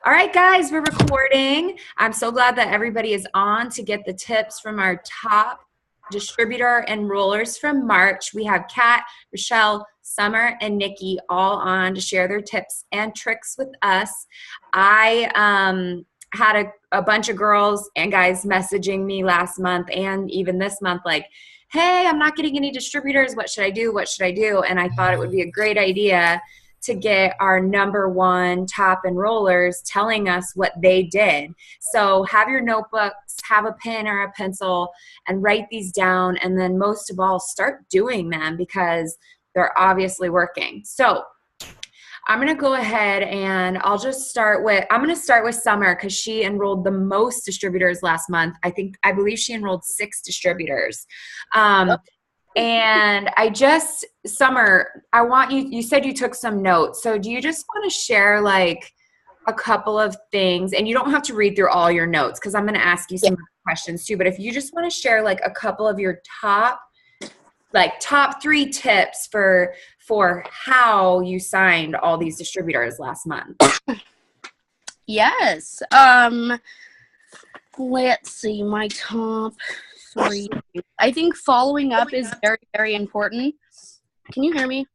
All right, guys, we're recording. I'm so glad that everybody is on to get the tips from our top distributor enrollers from March. We have Kat, Rochelle, Summer, and Nikki all on to share their tips and tricks with us. I had a bunch of girls and guys messaging me last month and even this month like, hey, I'm not getting any distributors. What should I do? What should I do? And I thought it would be a great idea to get our number one top enrollers telling us what they did. So have your notebooks, have a pen or a pencil, and write these down. And then most of all, start doing them because they're obviously working. So I'm going to go ahead and I'm going to start with Summer because she enrolled the most distributors last month. I believe she enrolled 6 distributors. And Summer, I want you said you took some notes. So do you just want to share like a couple of things, and you don't have to read through all your notes because I'm going to ask you some questions too, but if you just want to share like a couple of your top 3 tips for how you signed all these distributors last month. Yes. Let's see, my top 3. I think following up is very, very important. Can you hear me?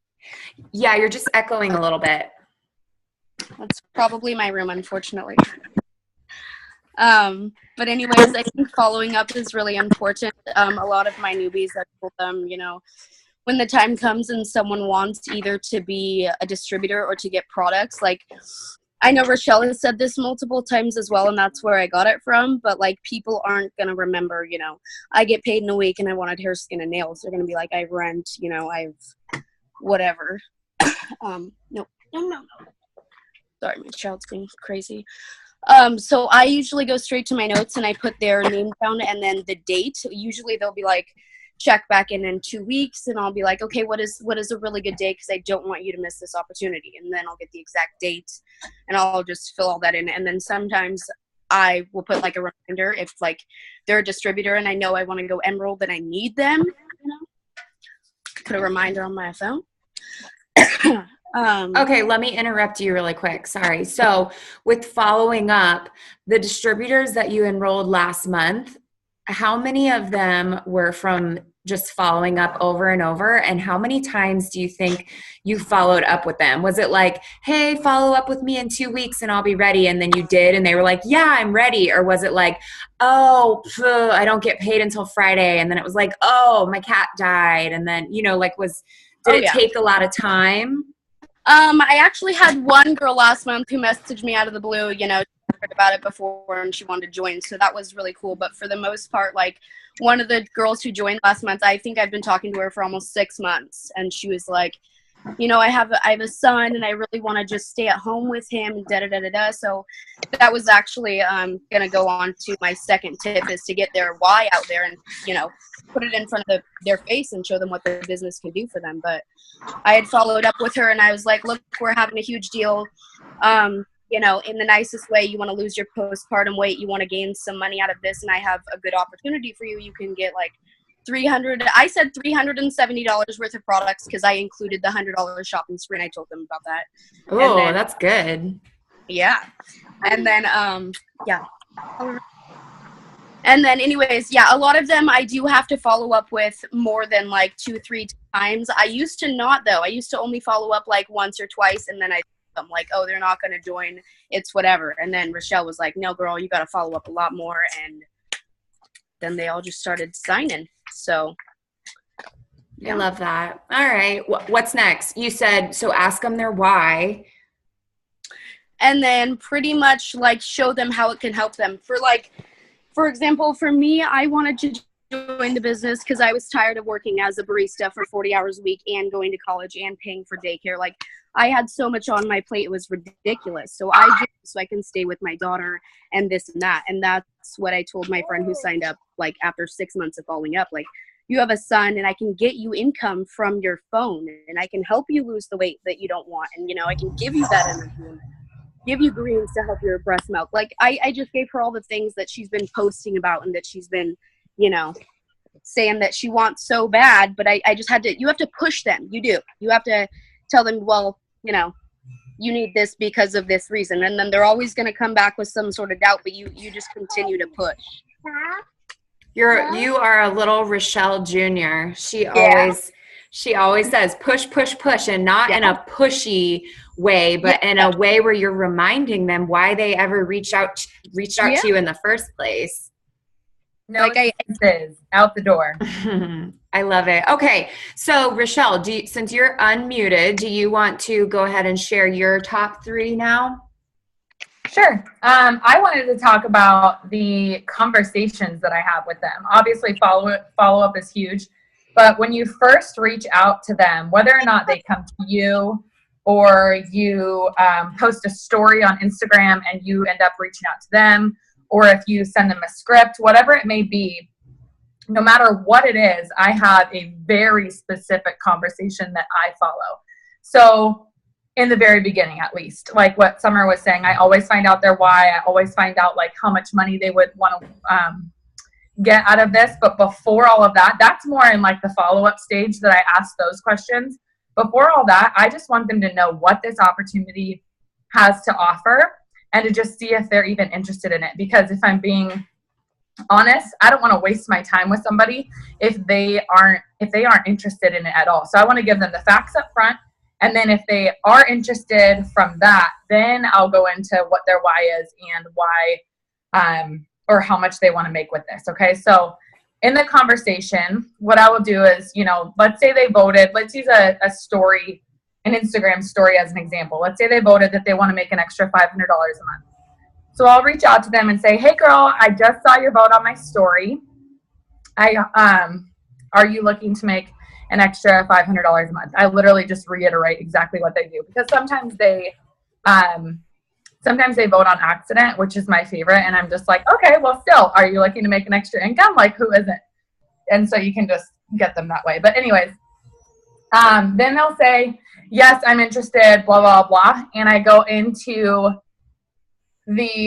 Yeah, you're just echoing a little bit. That's probably my room, unfortunately. But anyways, I think following up is really important. A lot of my newbies, I told them, when the time comes and someone wants either to be a distributor or to get products, like I know Rochelle has said this multiple times as well, and that's where I got it from, but like people aren't going to remember, I get paid in a week and I wanted hair, skin, and nails. They're going to be like, I rent, I've whatever. No. Sorry, my child's being crazy. So I usually go straight to my notes and I put their name down and then the date. Usually they'll be like, check back in 2 weeks, and I'll be like, okay, what is a really good day, because I don't want you to miss this opportunity. And then I'll get the exact date and I'll just fill all that in. And then sometimes I will put like a reminder if like they're a distributor and I know I want to go enroll, then I need them, put a reminder on my phone. Okay, let me interrupt you really quick. Sorry. So with following up, the distributors that you enrolled last month, how many of them were from just following up over and over? And how many times do you think you followed up with them? Was it like, hey, follow up with me in 2 weeks and I'll be ready? And then you did, and they were like, yeah, I'm ready. Or was it like, oh, I don't get paid until Friday. And then it was like, oh, my cat died. And then, did it take a lot of time? I actually had one girl last month who messaged me out of the blue, heard about it before and she wanted to join, so that was really cool. But for the most part, like one of the girls who joined last month, I think I've been talking to her for almost 6 months, and she was like, I have a son and I really want to just stay at home with him, so that was actually gonna go on to my second tip, is to get their why out there and put it in front of their face and show them what the business can do for them. But I had followed up with her and I was like, look, we're having a huge deal, in the nicest way. You want to lose your postpartum weight, you want to gain some money out of this, and I have a good opportunity for you. You can get like $370 worth of products, because I included the $100 shopping spree, and I told them about that. Oh, that's good. Yeah. And then and then anyways, a lot of them I do have to follow up with more than like 2-3 times. I used to not, though. I used to only follow up like once or twice, and then I'm like, oh, they're not going to join, it's whatever. And then Rochelle was like, no, girl, you got to follow up a lot more. And then they all just started signing. So I love that. All right. What's next? You said, so ask them their why. And then pretty much like show them how it can help them. For example, for me, I wanted to join the business because I was tired of working as a barista for 40 hours a week and going to college and paying for daycare. Like, I had so much on my plate, it was ridiculous. So I can stay with my daughter and this and that. And that's what I told my friend who signed up, like after 6 months of following up, like, you have a son and I can get you income from your phone and I can help you lose the weight that you don't want. And, I can give you that energy and give you greens to help your breast milk. Like, I just gave her all the things that she's been posting about and that she's been, saying that she wants so bad. But I just had to, you have to push them. You do. You have to tell them, well, you need this because of this reason. And then they're always going to come back with some sort of doubt, but you just continue to push. You are a little Rochelle Jr. She always says push, push, push, and not in a pushy way, but in a way where you're reminding them why they ever reached out to you in the first place. No, like is out the door. I love it. Okay, so Rochelle, since you're unmuted, do you want to go ahead and share your top 3 now? Sure. I wanted to talk about the conversations that I have with them. Obviously, follow-up is huge, but when you first reach out to them, whether or not they come to you or you post a story on Instagram and you end up reaching out to them, or if you send them a script, whatever it may be, no matter what it is, I have a very specific conversation that I follow. So in the very beginning, at least, like what Summer was saying, I always find out their why. I always find out like how much money they would want to get out of this. But before all of that, that's more in like the follow-up stage that I ask those questions. Before all that, I just want them to know what this opportunity has to offer and to just see if they're even interested in it. Because if I'm being honest, I don't want to waste my time with somebody if they aren't interested in it at all. So I want to give them the facts up front. And then if they are interested from that, then I'll go into what their why is and why, or how much they want to make with this. Okay. So in the conversation, what I will do is, let's say they voted, let's use a story, an Instagram story as an example. Let's say they voted that they want to make an extra $500 a month. So I'll reach out to them and say, hey girl, I just saw your vote on my story. Are you looking to make an extra $500 a month? I literally just reiterate exactly what they do, because sometimes they vote on accident, which is my favorite. And I'm just like, okay, well still, are you looking to make an extra income? Like, who isn't? And so you can just get them that way. But anyways, then they'll say, yes, I'm interested, blah, blah, blah. And I go into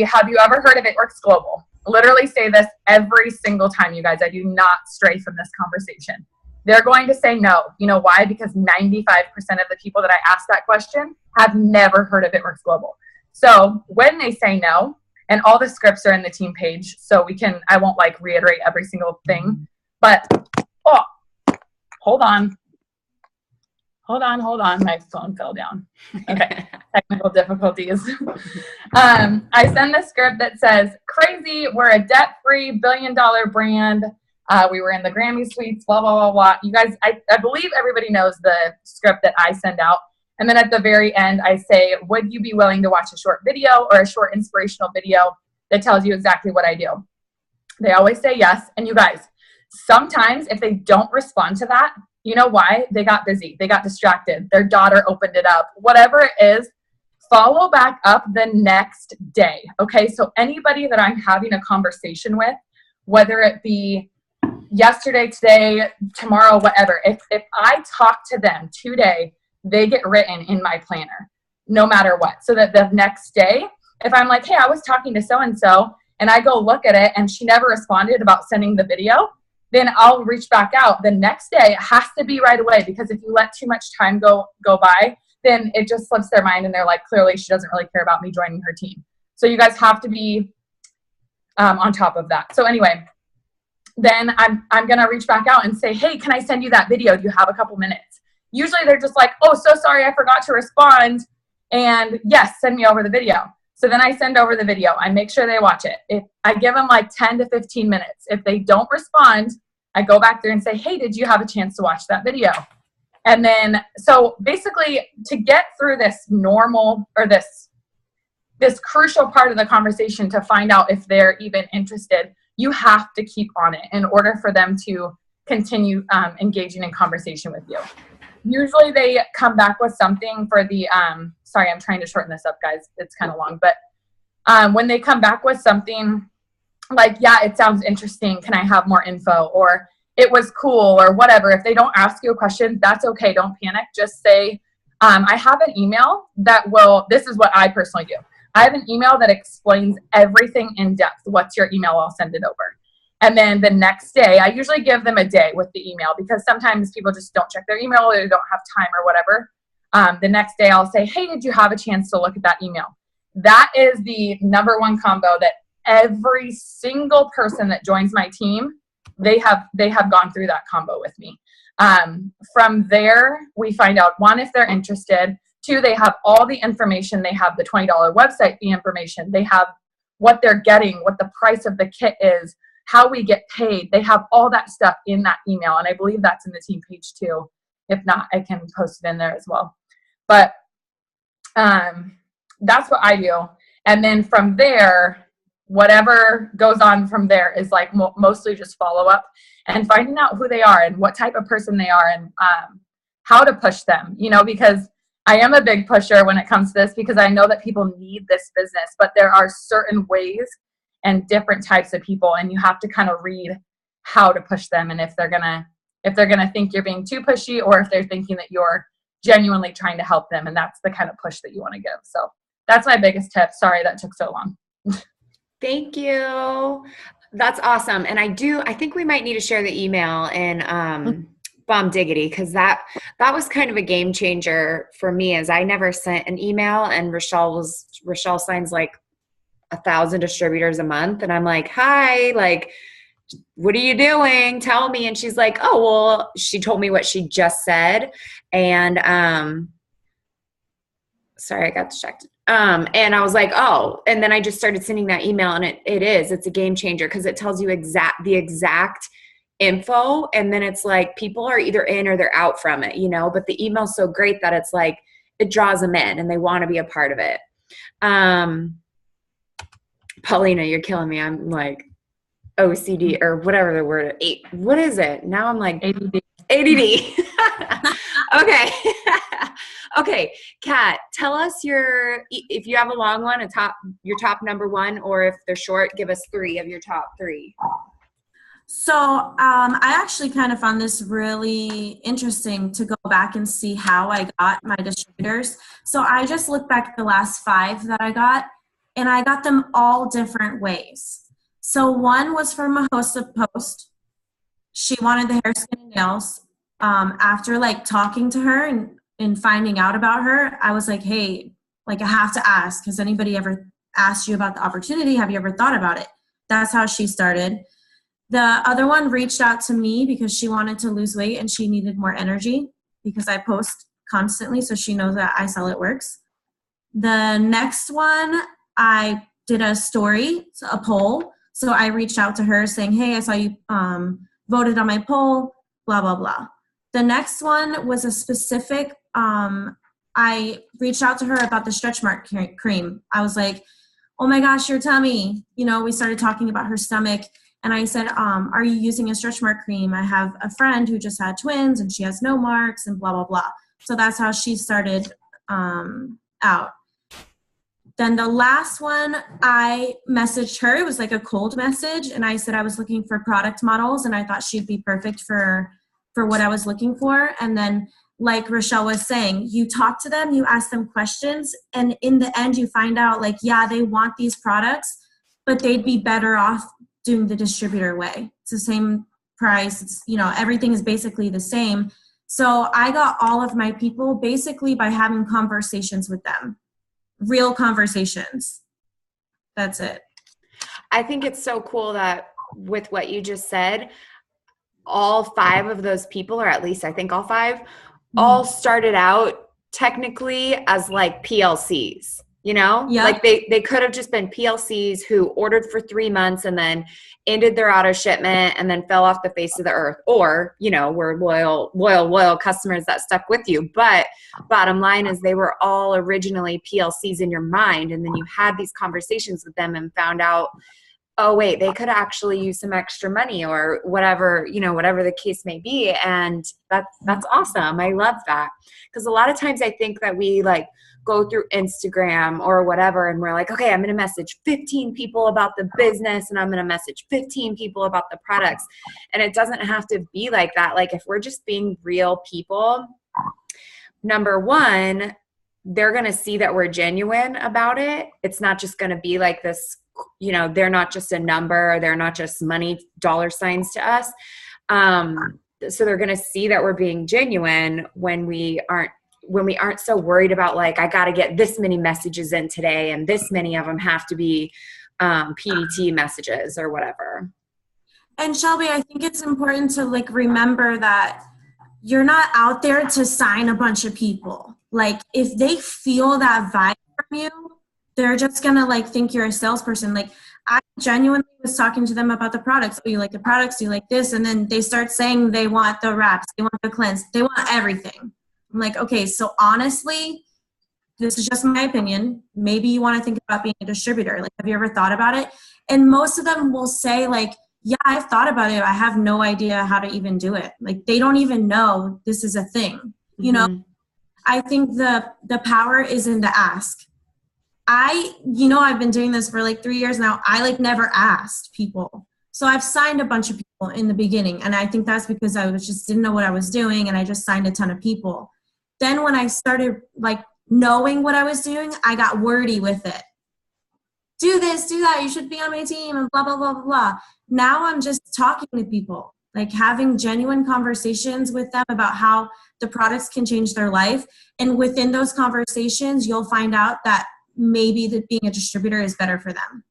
have you ever heard of It Works Global? Literally say this every single time, you guys. I do not stray from this conversation. They're going to say no. You know why? Because 95% of the people that I ask that question have never heard of It Works Global. So when they say no, and all the scripts are in the team page, so I won't like reiterate every single thing, but, hold on. My phone fell down. Okay. Technical difficulties. I send the script that says, crazy, we're a debt-free billion-dollar brand. We were in the Grammy suites, blah, blah, blah, blah. You guys, I believe everybody knows the script that I send out. And then at the very end, I say, would you be willing to watch a short video or a short inspirational video that tells you exactly what I do? They always say yes. And you guys, sometimes if they don't respond to that, you know why? They got busy. They got distracted. Their daughter opened it up. Whatever it is, follow back up the next day. Okay, so anybody that I'm having a conversation with, whether it be yesterday, today, tomorrow, whatever, if I talk to them today, they get written in my planner, no matter what. So that the next day, if I'm like, hey, I was talking to so-and-so, and I go look at it, and she never responded about sending the video, then I'll reach back out. The next day, it has to be right away, because if you let too much time go by, then it just slips their mind, and they're like, clearly she doesn't really care about me joining her team. So you guys have to be on top of that. So anyway, then I'm going to reach back out and say, hey, can I send you that video? Do you have a couple minutes? Usually they're just like, oh, so sorry, I forgot to respond. And yes, send me over the video. So then I send over the video. I make sure they watch it. If I give them like 10 to 15 minutes. If they don't respond, I go back there and say, hey, did you have a chance to watch that video? And then, so basically to get through this normal or this crucial part of the conversation to find out if they're even interested, you have to keep on it in order for them to continue engaging in conversation with you. Usually they come back with something for the, sorry, I'm trying to shorten this up, guys. It's kind of long, but when they come back with something like, yeah, it sounds interesting, can I have more info? Or it was cool, or whatever. If they don't ask you a question, that's okay. Don't panic. Just say, I have an email that this is what I personally do. I have an email that explains everything in depth. What's your email? I'll send it over. And then the next day, I usually give them a day with the email, because sometimes people just don't check their email or they don't have time or whatever. The next day I'll say, hey, did you have a chance to look at that email? That is the number one combo that every single person that joins my team, they have gone through that combo with me. From there, we find out, one, if they're interested. Two, they have all the information. They have the $20 website fee information. They have what they're getting, what the price of the kit is, how we get paid. They have all that stuff in that email. And I believe that's in the team page too. If not, I can post it in there as well. But that's what I do. And then from there, whatever goes on from there is like mostly just follow up and finding out who they are and what type of person they are and how to push them, because I am a big pusher when it comes to this, because I know that people need this business, but there are certain ways and different types of people, and you have to kind of read how to push them, and if they're gonna think you're being too pushy, or if they're thinking that you're genuinely trying to help them, and that's the kind of push that you want to give. So that's my biggest tip. Sorry that took so long. Thank you. That's awesome. And I think we might need to share the email in Bomb Diggity, because that was kind of a game changer for me, as I never sent an email, and Rochelle signs like 1,000 distributors a month. And I'm like, hi, like, what are you doing? Tell me. And she's like, oh, well, she told me what she just said. And, sorry, I got distracted. And I was like, oh, and then I just started sending that email, and it's a game changer, because it tells you the exact info. And then it's like, people are either in or they're out from it, but the email's so great that it's like, it draws them in and they want to be a part of it. Paulina, you're killing me. I'm like OCD or whatever the word. What is it? Now I'm like ADD. Okay. Okay. Kat, tell us if you have a long one, your top number one, or if they're short, give us 3 of your top 3. So I actually kind of found this really interesting to go back and see how I got my distributors. So I just looked back at the last 5 that I got, and I got them all different ways. So one was from a host of post. She wanted the hair, skin, and nails. After like talking to her and finding out about her, I was like, hey, like I have to ask, has anybody ever asked you about the opportunity? Have you ever thought about it? That's how she started. The other one reached out to me because she wanted to lose weight and she needed more energy, because I post constantly, so she knows that I Sell It works. The next one, I did a story, a poll. So I reached out to her saying, hey, I saw you voted on my poll, blah, blah, blah. The next one was a specific, I reached out to her about the stretch mark cream. I was like, oh my gosh, your tummy. We started talking about her stomach. And I said, are you using a stretch mark cream? I have a friend who just had twins and she has no marks and blah, blah, blah. So that's how she started out. Then the last one, I messaged her. It was like a cold message. And I said I was looking for product models and I thought she'd be perfect for what I was looking for. And then like Rochelle was saying, you talk to them, you ask them questions. And in the end, you find out like, yeah, they want these products, but they'd be better off doing the distributor way. It's the same price. It's, everything is basically the same. So I got all of my people basically by having conversations with them, real conversations. That's it. I think it's so cool that with what you just said, all 5 of those people, or at least I think all 5, all started out technically as like PLCs. Yep. Like they could have just been PLCs who ordered for 3 months and then ended their auto shipment and then fell off the face of the earth, or, were loyal customers that stuck with you. But bottom line is they were all originally PLCs in your mind. And then you had these conversations with them and found out, oh wait, they could actually use some extra money or whatever, whatever the case may be. And that's awesome. I love that. Because a lot of times I think that we like go through Instagram or whatever and we're like, okay, I'm going to message 15 people about the business and I'm going to message 15 people about the products. And it doesn't have to be like that. Like if we're just being real people, number one, they're going to see that we're genuine about it. It's not just going to be like this, they're not just a number. They're not just money, dollar signs to us. So they're going to see that we're being genuine when we aren't when we aren't so worried about like, I got to get this many messages in today and this many of them have to be PDT messages or whatever. And Shelby, I think it's important to like remember that you're not out there to sign a bunch of people. Like if they feel that vibe from you, they're just gonna like think you're a salesperson. Like I genuinely was talking to them about the products. Oh, you like the products? Do you like this? And then they start saying they want the wraps, they want the cleanse, they want everything. I'm like, okay, so honestly, this is just my opinion. Maybe you want to think about being a distributor. Like, have you ever thought about it? And most of them will say like, yeah, I've thought about it. I have no idea how to even do it. Like they don't even know this is a thing. You know, I think the power is in the ask. I've been doing this for like 3 years now. I like never asked people. So I've signed a bunch of people in the beginning. And I think that's because I just didn't know what I was doing. And I just signed a ton of people. Then when I started like knowing what I was doing, I got wordy with it. Do this, do that. You should be on my team and blah, blah, blah, blah, blah. Now I'm just talking to people, like having genuine conversations with them about how the products can change their life. And within those conversations, you'll find out that maybe that being a distributor is better for them.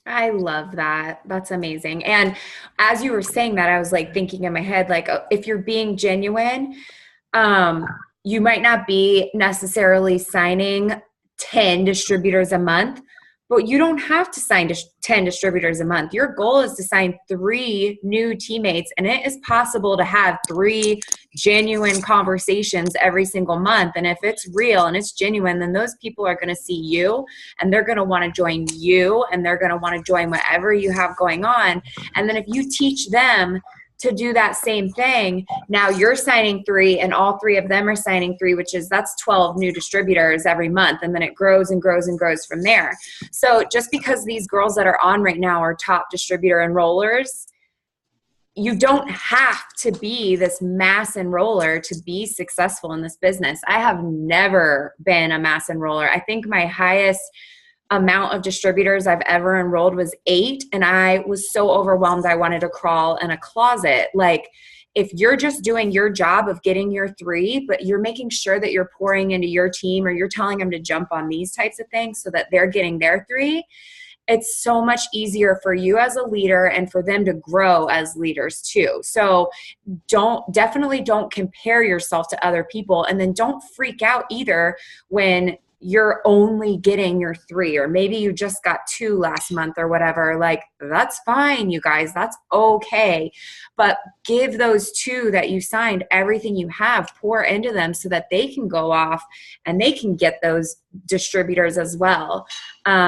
I love that. That's amazing. And as you were saying that, I was like thinking in my head, like if you're being genuine, you might not be necessarily signing 10 distributors a month, but you don't have to sign 10 distributors a month. Your goal is to sign 3 new teammates, and it is possible to have 3 genuine conversations every single month. And if it's real and it's genuine, then those people are going to see you and they're going to want to join you and they're going to want to join whatever you have going on. And then if you teach them to do that same thing, now you're signing 3 and all 3 of them are signing 3, that's 12 new distributors every month. And then it grows and grows and grows from there. So just because these girls that are on right now are top distributor enrollers, you don't have to be this mass enroller to be successful in this business. I have never been a mass enroller. I think my highest amount of distributors I've ever enrolled was 8, and I was so overwhelmed I wanted to crawl in a closet. Like if you're just doing your job of getting your 3, but you're making sure that you're pouring into your team or you're telling them to jump on these types of things so that they're getting their 3, it's so much easier for you as a leader and for them to grow as leaders too. So definitely don't compare yourself to other people, and then don't freak out either when you're only getting your 3, or maybe you just got 2 last month or whatever. Like that's fine, you guys, that's okay. But give those 2 that you signed everything you have, pour into them so that they can go off and they can get those distributors as well.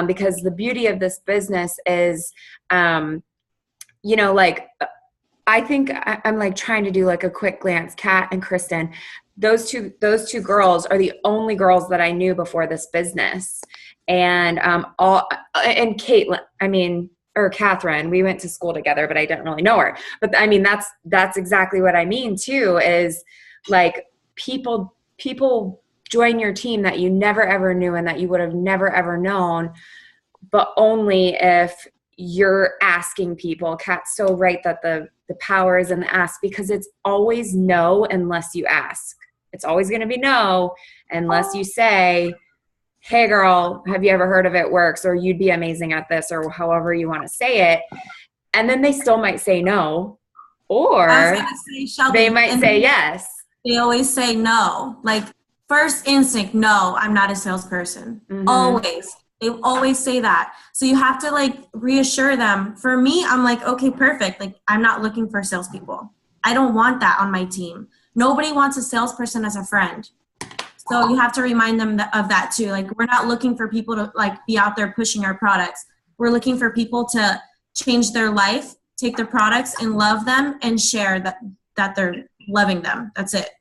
Because the beauty of this business is, like I think I'm like trying to do like a quick glance, Kat and Kristen. Those two girls are the only girls that I knew before this business. And and Caitlin, or Catherine, we went to school together, but I didn't really know her. But I mean, that's exactly what I mean too, is like people join your team that you never ever knew and that you would have never ever known, but only if you're asking people. Kat's so right that the power is in the ask, because it's always no unless you ask. It's always going to be no unless you say, hey girl, have you ever heard of It Works? Or you'd be amazing at this, or however you want to say it. And then they still might say no, or they might say yes. They always say no. Like first instinct, no, I'm not a salesperson. Always. They always say that. So you have to like reassure them. For me, I'm like, okay, perfect. Like I'm not looking for salespeople. I don't want that on my team. Nobody wants a salesperson as a friend. So you have to remind them of that too. Like we're not looking for people to like be out there pushing our products. We're looking for people to change their life, take their products and love them and share that they're loving them. That's it.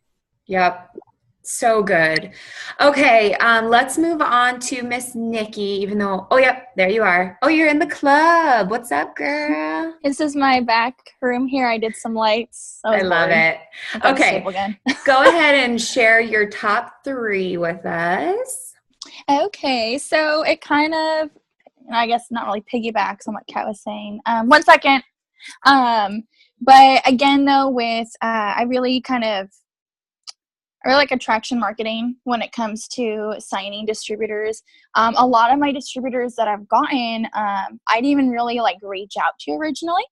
Yep. So good. Okay, let's move on to Miss Nikki, even though, oh, yep, there you are. Oh, you're in the club. What's up, girl? This is my back room here. I did some lights. I love it. Okay, go ahead and share your top 3 with us. Okay, so it kind of, I guess not really piggybacks on what Kat was saying. 1 second. But again, though, with I really really like attraction marketing when it comes to signing distributors. A lot of my distributors that I've gotten, I didn't even really like reach out to originally.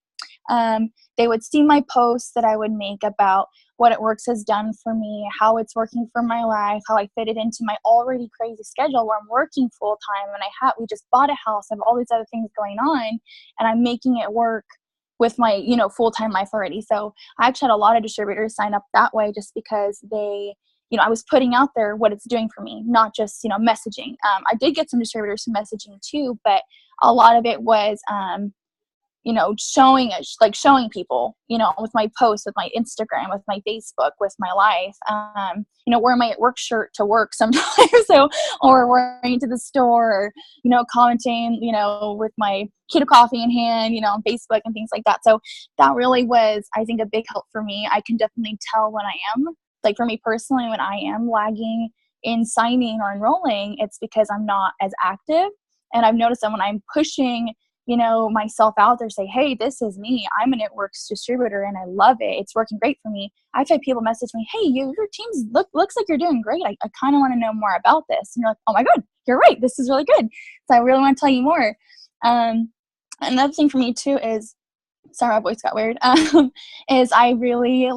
They would see my posts that I would make about what It Works has done for me, how it's working for my life, how I fit it into my already crazy schedule where I'm working full time and we just bought a house, I have all these other things going on, and I'm making it work with my, full-time life already. So I actually had a lot of distributors sign up that way just because they, I was putting out there what it's doing for me, not just, messaging. I did get some distributors from messaging too, but a lot of it was, showing people, with my posts, with my Instagram, with my Facebook, with my life, wearing my work shirt to work sometimes, or wearing to the store, commenting, with my keto coffee in hand, on Facebook and things like that. So that really was, I think, a big help for me. I can definitely tell when I am, like for me personally, when I am lagging in signing or enrolling, it's because I'm not as active. And I've noticed that when I'm pushing myself out there, say, hey, this is me. I'm an It Works distributor and I love it. It's working great for me. I've had people message me, hey, your team's looks like you're doing great. I kind of want to know more about this. And you're like, oh my God, you're right. This is really good. So I really want to tell you more. Another thing for me too is, sorry, my voice got weird, is I really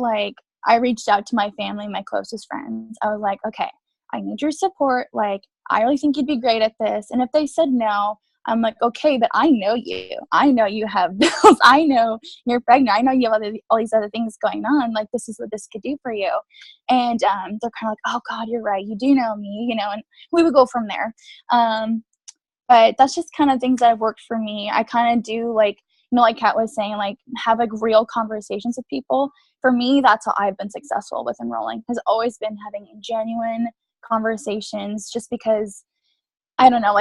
I reached out to my family, my closest friends. I was like, okay, I need your support. Like, I really think you'd be great at this. And if they said no, I'm like, okay, but I know you. I know you have bills. I know you're pregnant. I know you have all these other things going on. Like, this is what this could do for you. And they're kind of like, oh, God, you're right. You do know me, and we would go from there. But that's just kind of things that have worked for me. I kind of do like Kat was saying, have real conversations with people. For me, that's how I've been successful with enrolling, has always been having genuine conversations, just because I don't know,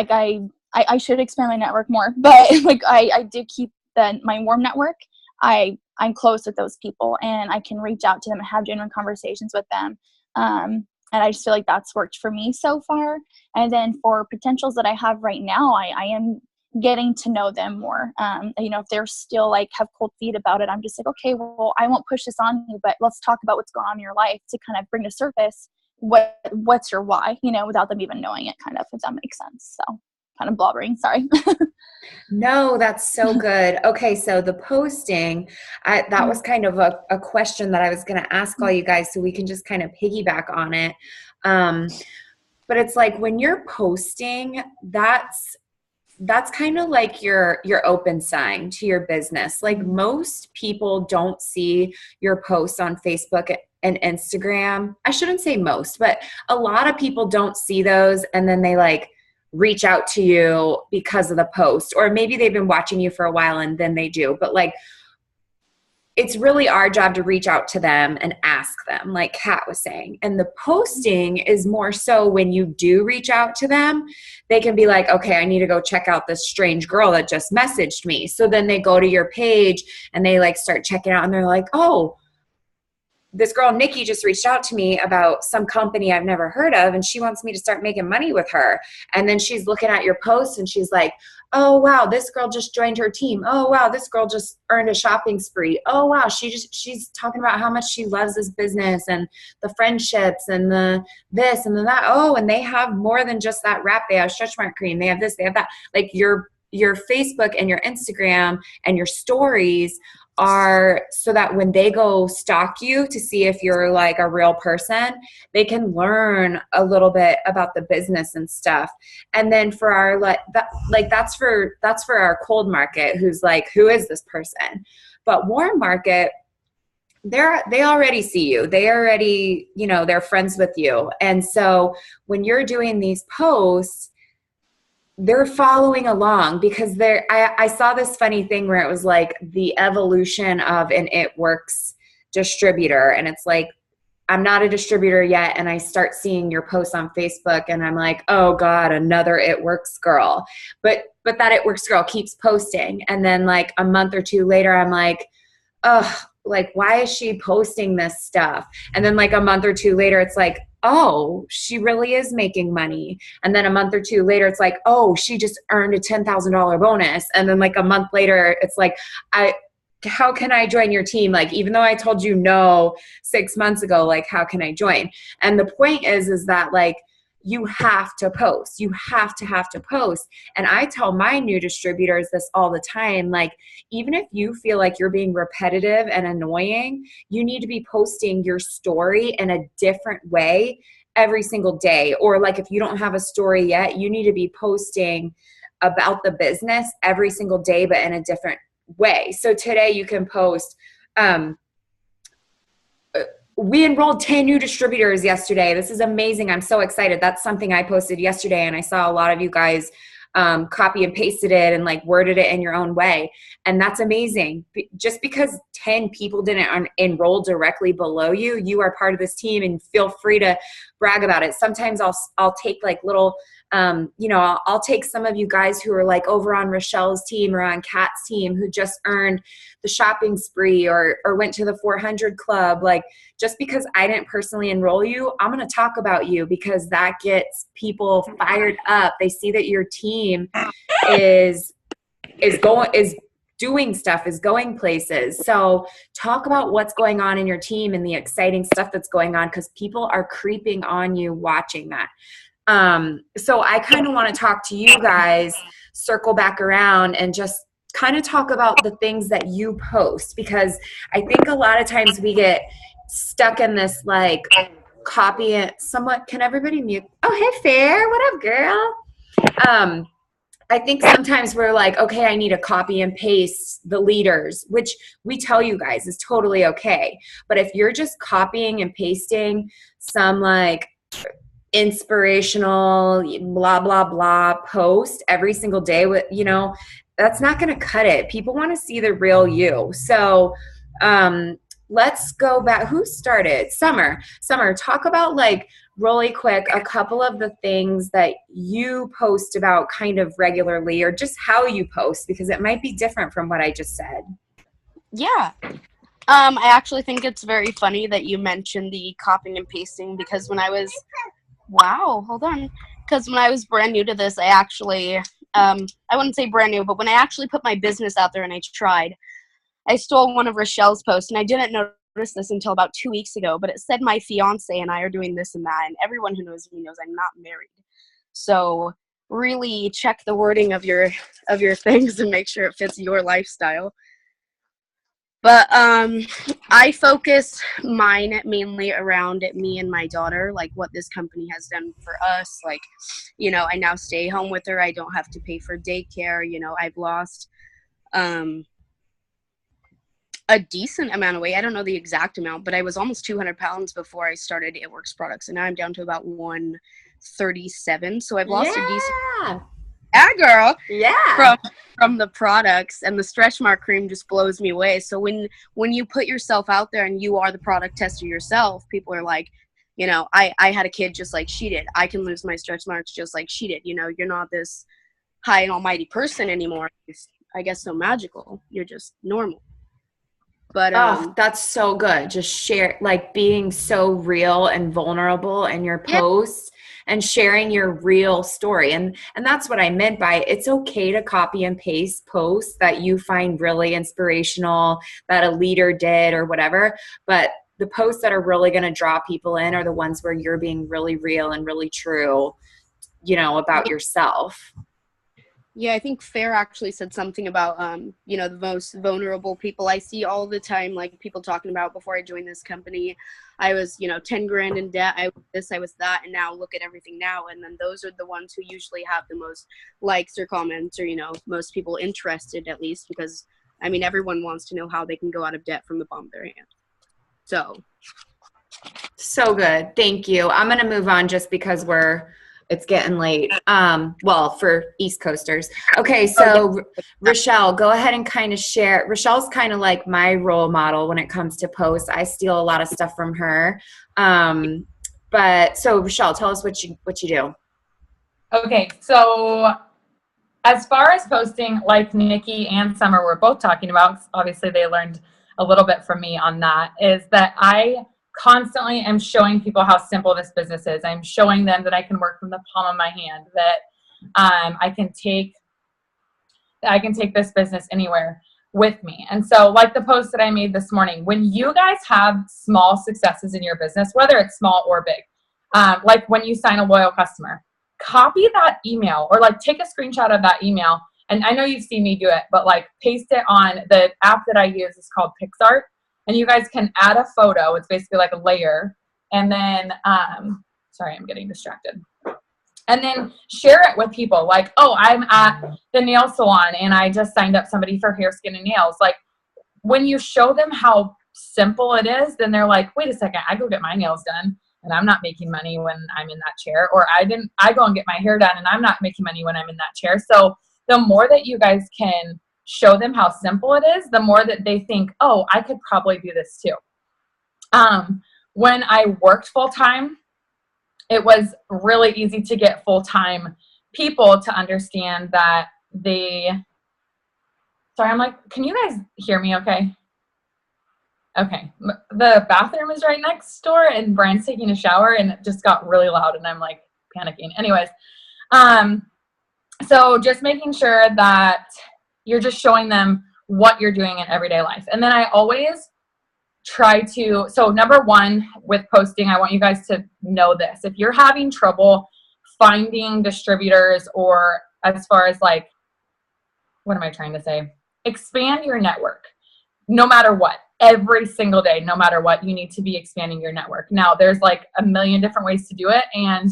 I should expand my network more, but I do keep my warm network. I'm close with those people and I can reach out to them and have genuine conversations with them. And I just feel like that's worked for me so far. And then for potentials that I have right now, I am getting to know them more. If they're still have cold feet about it, I'm just like, okay, well, I won't push this on you, but let's talk about what's going on in your life to kind of bring to surface what's your why, without them even knowing it, kind of, if that makes sense. So kind of blabbering, sorry. No, that's so good. Okay, so the posting, that was kind of a question that I was going to ask all you guys, so we can just kind of piggyback on it. But it's like when you're posting, that's kind of like your open sign to your business. Like, most people don't see your posts on Facebook and Instagram. I shouldn't say most, but a lot of people don't see those, and then they reach out to you because of the post, or maybe they've been watching you for a while and then they do. But it's really our job to reach out to them and ask them, like Kat was saying. And the posting is more so when you do reach out to them, they can be like, okay, I need to go check out this strange girl that just messaged me. So then they go to your page and they start checking out, and they're like, oh, this girl, Nikki, just reached out to me about some company I've never heard of, and she wants me to start making money with her. And then she's looking at your posts and she's like, oh, wow, this girl just joined her team. Oh, wow, this girl just earned a shopping spree. Oh, wow, she's talking about how much she loves this business and the friendships and the this and the that. Oh, and they have more than just that wrap. They have stretch mark cream. They have this, they have that. Your Facebook and your Instagram and your stories are so that when they go stalk you to see if you're a real person, they can learn a little bit about the business and stuff. And then for our that's for our cold market, who's who is this person? But warm market, they already see you. They already, they're friends with you. And so when you're doing these posts, they're following along because I saw this funny thing where it was the evolution of an It Works distributor. And it's I'm not a distributor yet. And I start seeing your posts on Facebook and I'm like, oh God, another It Works girl. But that It Works girl keeps posting. And then a month or two later, I'm like, ugh, why is she posting this stuff? And then a month or two later, it's oh, she really is making money. And then a month or two later, it's oh, she just earned a $10,000 bonus. And then a month later, it's how can I join your team? Like, even though I told you no 6 months ago, like, how can I join? And the point is that, like, you have to post. You have to post. And I tell my new distributors this all the time. Like, even if you feel like you're being repetitive and annoying, you need to be posting your story in a different way every single day. Or like, if you don't have a story yet, you need to be posting about the business every single day, but in a different way. So today you can post, we enrolled 10 new distributors yesterday. This is amazing. I'm so excited. That's something I posted yesterday, and I saw a lot of you guys copy and pasted it and like worded it in your own way. And that's amazing. Just because 10 people didn't enroll directly below you, you are part of this team, and feel free to brag about it. Sometimes I'll take like little, I'll take some of you guys who are like over on Rochelle's team or on Kat's team who just earned the shopping spree or went to the 400 club. Like, just because I didn't personally enroll you, I'm going to talk about you, because that gets people fired up. They see that your team is doing stuff, is going places. So talk about what's going on in your team and the exciting stuff that's going on, because people are creeping on you watching that. So I kind of want to talk to you guys, circle back around, and just kind of talk about the things that you post, because I think a lot of times we get stuck in this like copy it somewhat. Can everybody mute? Oh, hey Fair, what up, girl? I think sometimes we're like, okay, I need to copy and paste the leaders, which we tell you guys is totally okay. But if you're just copying and pasting some like inspirational blah blah blah post every single day, with that's not going to cut it. People want to see the real you. So let's go back. Who started? Summer, talk about like really quick a couple of the things that you post about kind of regularly, or just how you post, because it might be different from what I just said. Yeah. I actually think it's very funny that you mentioned the copying and pasting, because when I was brand new to this, I actually, I wouldn't say brand new, but when I actually put my business out there and I stole one of Rochelle's posts, and I didn't notice this until about 2 weeks ago, but it said my fiance and I are doing this and that, and everyone who knows me knows I'm not married. So really check the wording of your things and make sure it fits your lifestyle. But I focus mine mainly around me and my daughter, like what this company has done for us. Like, I now stay home with her. I don't have to pay for daycare. I've lost a decent amount of weight. I don't know the exact amount, but I was almost 200 pounds before I started It Works products, and now I'm down to about 137. So I've lost a decent. Yeah, girl. Yeah. From the products, and the stretch mark cream just blows me away. So when you put yourself out there and you are the product tester yourself, people are like, I had a kid just like she did. I can lose my stretch marks just like she did. You're not this high and almighty person anymore. It's, I guess, so magical. You're just normal. But that's so good. Just share, like, being so real and vulnerable in your posts. And sharing your real story. And that's what I meant by it's okay to copy and paste posts that you find really inspirational, that a leader did or whatever. But the posts that are really going to draw people in are the ones where you're being really real and really true, about yourself. Yeah, I think Fair actually said something about, the most vulnerable people I see all the time, like people talking about before I joined this company, I was, 10 grand in debt, I was this, I was that, and now look at everything now. And then those are the ones who usually have the most likes or comments, or, most people interested, at least, because, everyone wants to know how they can go out of debt from the palm of their hand. So good. Thank you. I'm going to move on just because it's getting late. For East Coasters. Okay, so Rochelle, go ahead and kind of share. Rochelle's kind of like my role model when it comes to posts. I steal a lot of stuff from her. But so Rochelle, tell us what you do. Okay, so as far as posting, like Nikki and Summer were both talking about, obviously they learned a little bit from me on that, is that I constantly am showing people how simple this business is. I'm showing them that I can work from the palm of my hand, that I can take this business anywhere. with me. And so like the post that I made this morning, when you guys have small successes in your business, whether it's small or big, like when you sign a loyal customer, copy that email or like take a screenshot of that email. And I know you've seen me do it, but like paste it on the app that I use is called PixArt. And you guys can add a photo. It's basically like a layer. And then, sorry, I'm getting distracted. And then share it with people like, oh, I'm at the nail salon and I just signed up somebody for hair, skin, and nails. Like when you show them how simple it is, then they're like, wait a second, I go get my nails done and I'm not making money when I'm in that chair. Or I go and get my hair done and I'm not making money when I'm in that chair. So the more that you guys can show them how simple it is, the more that they think, oh, I could probably do this too. When I worked full time, it was really easy to get full-time people to understand that sorry, I'm like, can you guys hear me okay? Okay. The bathroom is right next door and Brian's taking a shower and it just got really loud and I'm like panicking. Anyways, so just making sure that you're just showing them what you're doing in everyday life. And then I always try to, so number one with posting, I want you guys to know this. If you're having trouble finding distributors or as far as like, what am I trying to say? Expand your network. No matter what, every single day, no matter what, you need to be expanding your network. Now there's like a million different ways to do it. And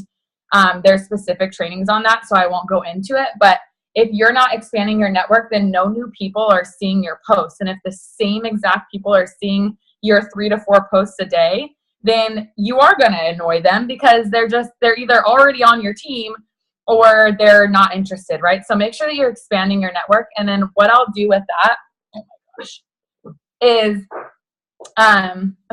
there's specific trainings on that. So I won't go into it, but if you're not expanding your network, then no new people are seeing your posts. And if the same exact people are seeing your 3 to 4 posts a day, then you are going to annoy them because they're either already on your team or they're not interested, right? So make sure that you're expanding your network. And then what I'll do with that, oh my gosh, is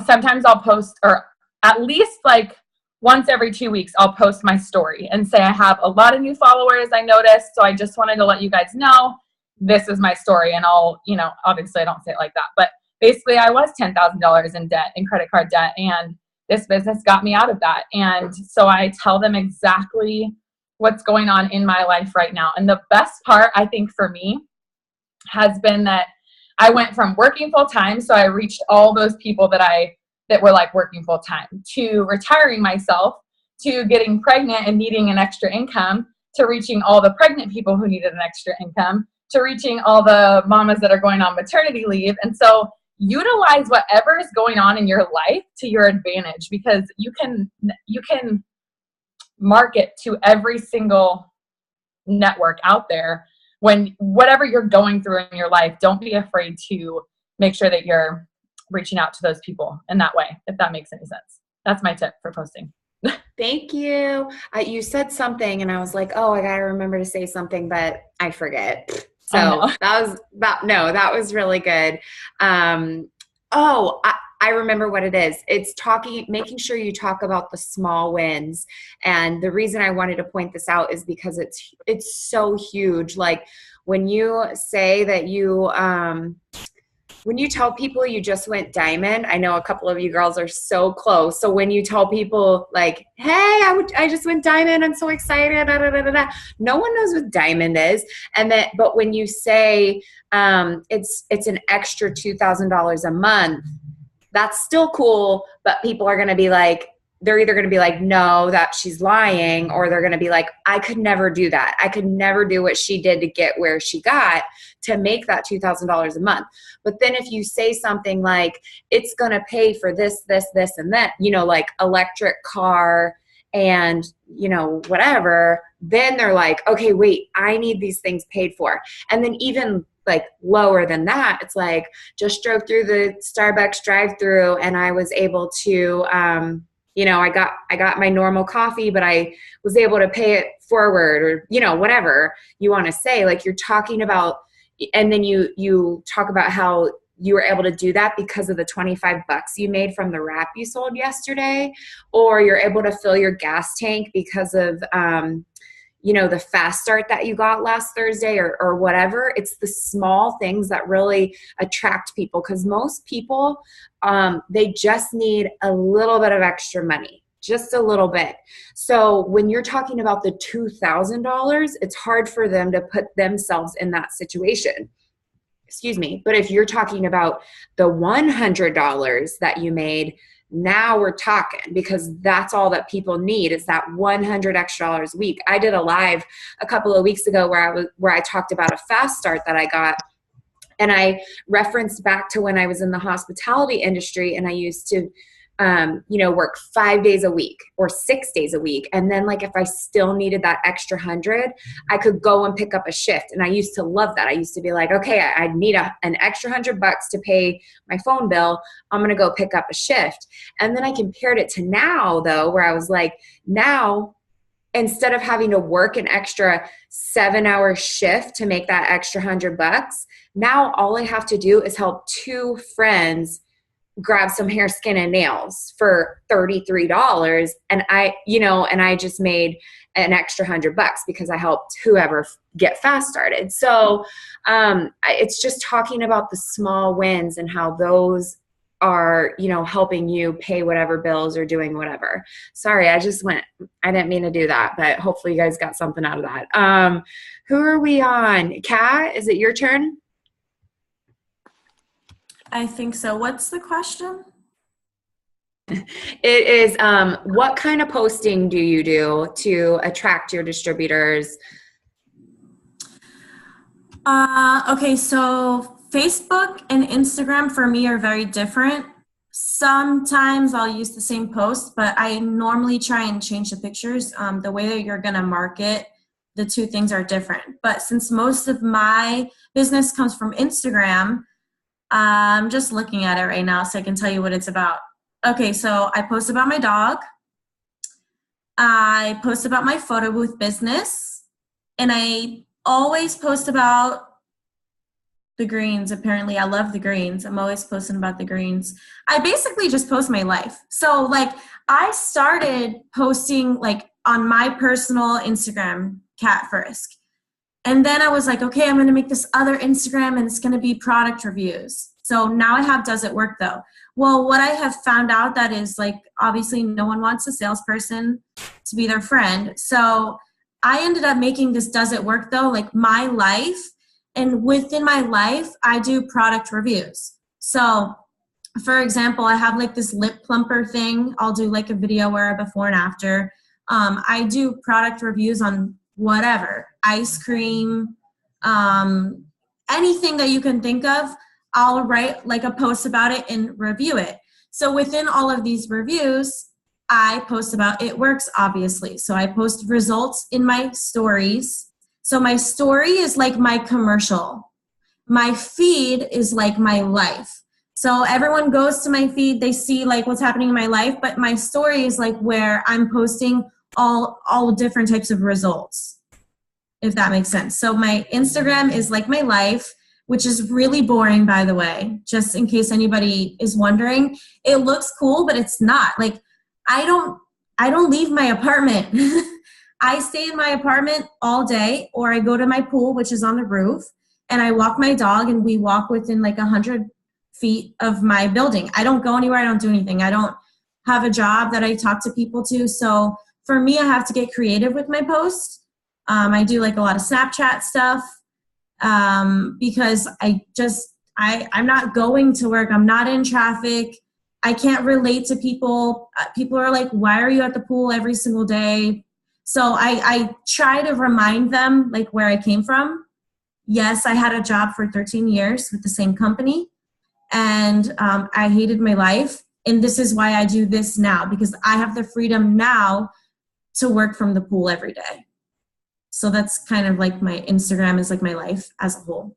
sometimes I'll post, or at least like once every 2 weeks, I'll post my story and say I have a lot of new followers I noticed. So I just wanted to let you guys know this is my story. And I'll, obviously I don't say it like that, but basically I was $10,000 in debt, in credit card debt. And this business got me out of that. And so I tell them exactly what's going on in my life right now. And the best part, I think for me, has been that I went from working full time. So I reached all those people that were like working full time, to retiring myself, to getting pregnant and needing an extra income, to reaching all the pregnant people who needed an extra income, to reaching all the mamas that are going on maternity leave. And so utilize whatever is going on in your life to your advantage, because you can market to every single network out there. When whatever you're going through in your life, don't be afraid to make sure that you're reaching out to those people in that way, if that makes any sense. That's my tip for posting. Thank you. You said something and I was like, oh, I got to remember to say something, but I forget. So that was really good. I remember what it is. It's making sure you talk about the small wins. And the reason I wanted to point this out is because it's so huge. Like when you say that when you tell people you just went diamond, I know a couple of you girls are so close. So when you tell people like, hey, I just went diamond, I'm so excited, da, da, da, da, da. No one knows what diamond is. But when you say it's an extra $2,000 a month, that's still cool. But people are going to be like, they're either going to be like, no, that she's lying, or they're going to be like, I could never do that. I could never do what she did to get where she got to make that $2,000 a month. But then if you say something like, it's going to pay for this, this, this, and that, like electric car and, whatever, then they're like, okay, wait, I need these things paid for. And then even like lower than that, it's like, just drove through the Starbucks drive-through and I was able to, I got my normal coffee, but I was able to pay it forward, or, whatever you want to say. Like you're talking about, and then you talk about how you were able to do that because of the $25 you made from the wrap you sold yesterday, or you're able to fill your gas tank because of, the fast start that you got last Thursday or whatever. It's the small things that really attract people, because most people, they just need a little bit of extra money, just a little bit. So when you're talking about the $2,000, it's hard for them to put themselves in that situation. excuse me. But if you're talking about the $100 that you made, now we're talking, because that's all that people need is that $100 extra a week. I did a live a couple of weeks ago where I talked about a fast start that I got. And I referenced back to when I was in the hospitality industry, and I used to, work 5 days a week or 6 days a week. And then like, if I still needed that extra 100, I could go and pick up a shift. And I used to love that. I used to be like, okay, I need an extra $100 to pay my phone bill. I'm going to go pick up a shift. And then I compared it to now though, where I was like, now, instead of having to work an extra 7-hour shift to make that extra $100, now all I have to do is help 2 friends grab some hair, skin, and nails for $33. And I just made an extra $100 because I helped whoever get fast started. So it's just talking about the small wins and how those are, helping you pay whatever bills or doing whatever. Sorry, I didn't mean to do that, but hopefully you guys got something out of that. Who are we on? Kat, is it your turn? I think so. What's the question? It is, what kind of posting do you do to attract your distributors? Okay, so Facebook and Instagram for me are very different. Sometimes I'll use the same post, but I normally try and change the pictures. The way that you're going to market, the two things are different. But since most of my business comes from Instagram, I'm just looking at it right now so I can tell you what it's about. Okay, so I post about my dog. I post about my photo booth business. And I always post about the greens. Apparently, I love the greens. I'm always posting about the greens. I basically just post my life. So, I started posting, on my personal Instagram, Kat Frisk. And then I was like, okay, I'm going to make this other Instagram, and it's going to be product reviews. So now I have Does It Work Though? Well, what I have found out that is obviously no one wants a salesperson to be their friend. So I ended up making this Does It Work Though, my life. And within my life, I do product reviews. So for example, I have this lip plumper thing. I'll do a video where before and after. I do product reviews on whatever, ice cream, anything that you can think of. I'll write a post about it and review it. So within all of these reviews, I post about It Works, obviously. So I post results in my stories. So my story is like my commercial. My feed is like my life. So everyone goes to my feed, they see what's happening in my life, but my story is where I'm posting all different types of results, if that makes sense. So my Instagram is like my life, which is really boring, by the way, just in case anybody is wondering. It looks cool, but it's not. I don't leave my apartment. I stay in my apartment all day, or I go to my pool, which is on the roof, and I walk my dog, and we walk within 100 feet of my building. I don't go anywhere. I don't do anything. I don't have a job that I talk to people to. So for me, I have to get creative with my posts. I do a lot of Snapchat stuff because I'm not going to work. I'm not in traffic. I can't relate to people. People are like, why are you at the pool every single day? So I try to remind them where I came from. Yes, I had a job for 13 years with the same company, and I hated my life. And this is why I do this now, because I have the freedom now to work from the pool every day. So that's kind of my Instagram is my life as a whole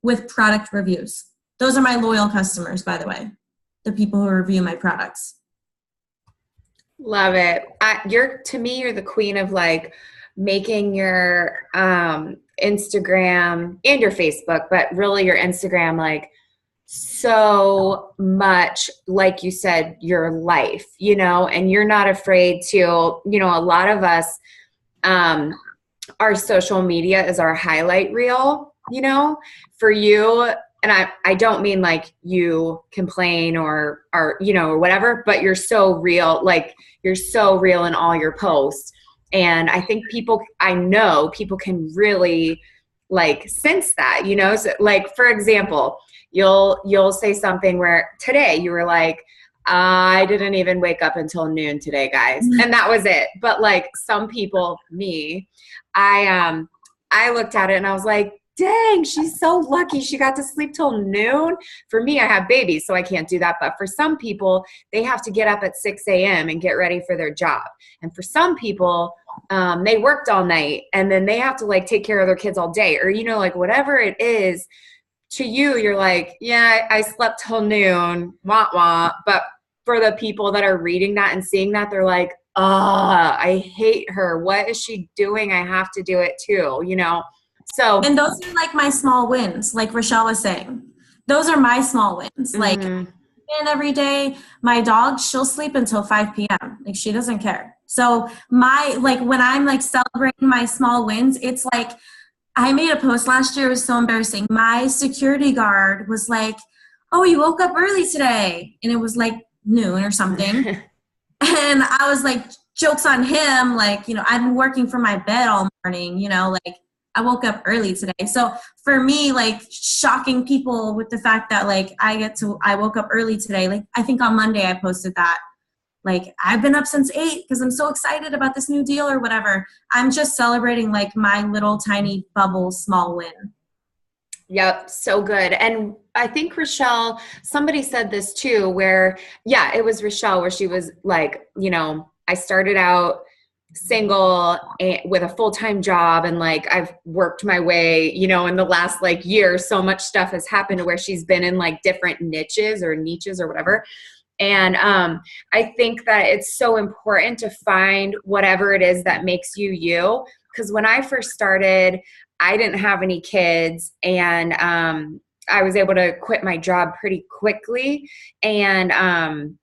with product reviews. Those are my loyal customers, by the way, the people who review my products. Love it. To me, you're the queen of making your Instagram and your Facebook, but really your Instagram so much, like you said, your life, and you're not afraid to, a lot of us, our social media is our highlight reel, for you. And I don't mean you complain or whatever, but you're so real, you're so real in all your posts. And I think I know people can really like since that, you know. So, like, for example, you'll say something where today you were like, I didn't even wake up until noon today, guys. And that was it. But like some people, me, I looked at it and I was like, dang, she's so lucky she got to sleep till noon. For me, I have babies, so I can't do that. But for some people, they have to get up at 6 a.m. and get ready for their job. And for some people, they worked all night and then they have to like take care of their kids all day, or, you know, like whatever it is to you, you're like, yeah, I slept till noon, wah, wah. But for the people that are reading that and seeing that, they're like, I hate her. What is she doing? I have to do it too, you know? So, And those are like my small wins, like Rochelle was saying. Those are my small wins. Like, mm-hmm. and every day, my dog, she'll sleep until 5 p.m. Like, she doesn't care. So my, like, when I'm like celebrating my small wins, it's like, I made a post last year. It was so embarrassing. My security guard was like, oh, you woke up early today. And it was like noon or something. And I was like, jokes on him. Like, you know, I've been working from my bed all morning, you know, like I woke up early today. So for me, like shocking people with the fact that like I woke up early today. Like I think on Monday I posted that. Like, I've been up since 8 because I'm so excited about this new deal or whatever. I'm just celebrating, like, my little tiny bubble small win. Yep, so good. And I think Rochelle, somebody said this too, where, yeah, it was Rochelle, where she was like, you know, I started out single and with a full-time job, and like I've worked my way, you know, in the last like year, so much stuff has happened to where she's been in like different niches or whatever. And I think that it's so important to find whatever it is that makes you you. Because when I first started, I didn't have any kids, and I was able to quit my job pretty quickly. And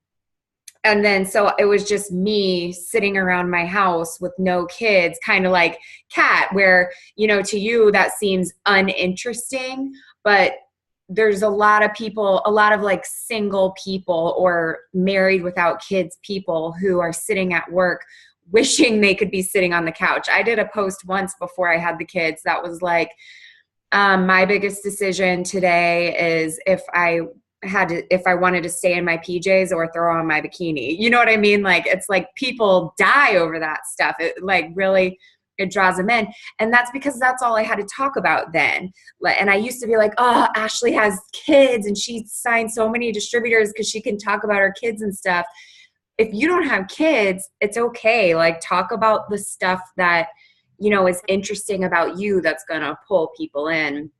then so it was just me sitting around my house with no kids, kind of like Kat, where, you know, to you that seems uninteresting, but there's a lot of people, a lot of like single people or married without kids people who are sitting at work wishing they could be sitting on the couch. I did a post once before I had the kids that was like, my biggest decision today is if I wanted to stay in my PJs or throw on my bikini. You know what I mean? Like, it's like people die over that stuff. It like really, it draws them in. And that's because that's all I had to talk about then. And I used to be like, oh, Ashley has kids and she signed so many distributors because she can talk about her kids and stuff. If you don't have kids, it's okay. Like, talk about the stuff that, you know, is interesting about you that's going to pull people in.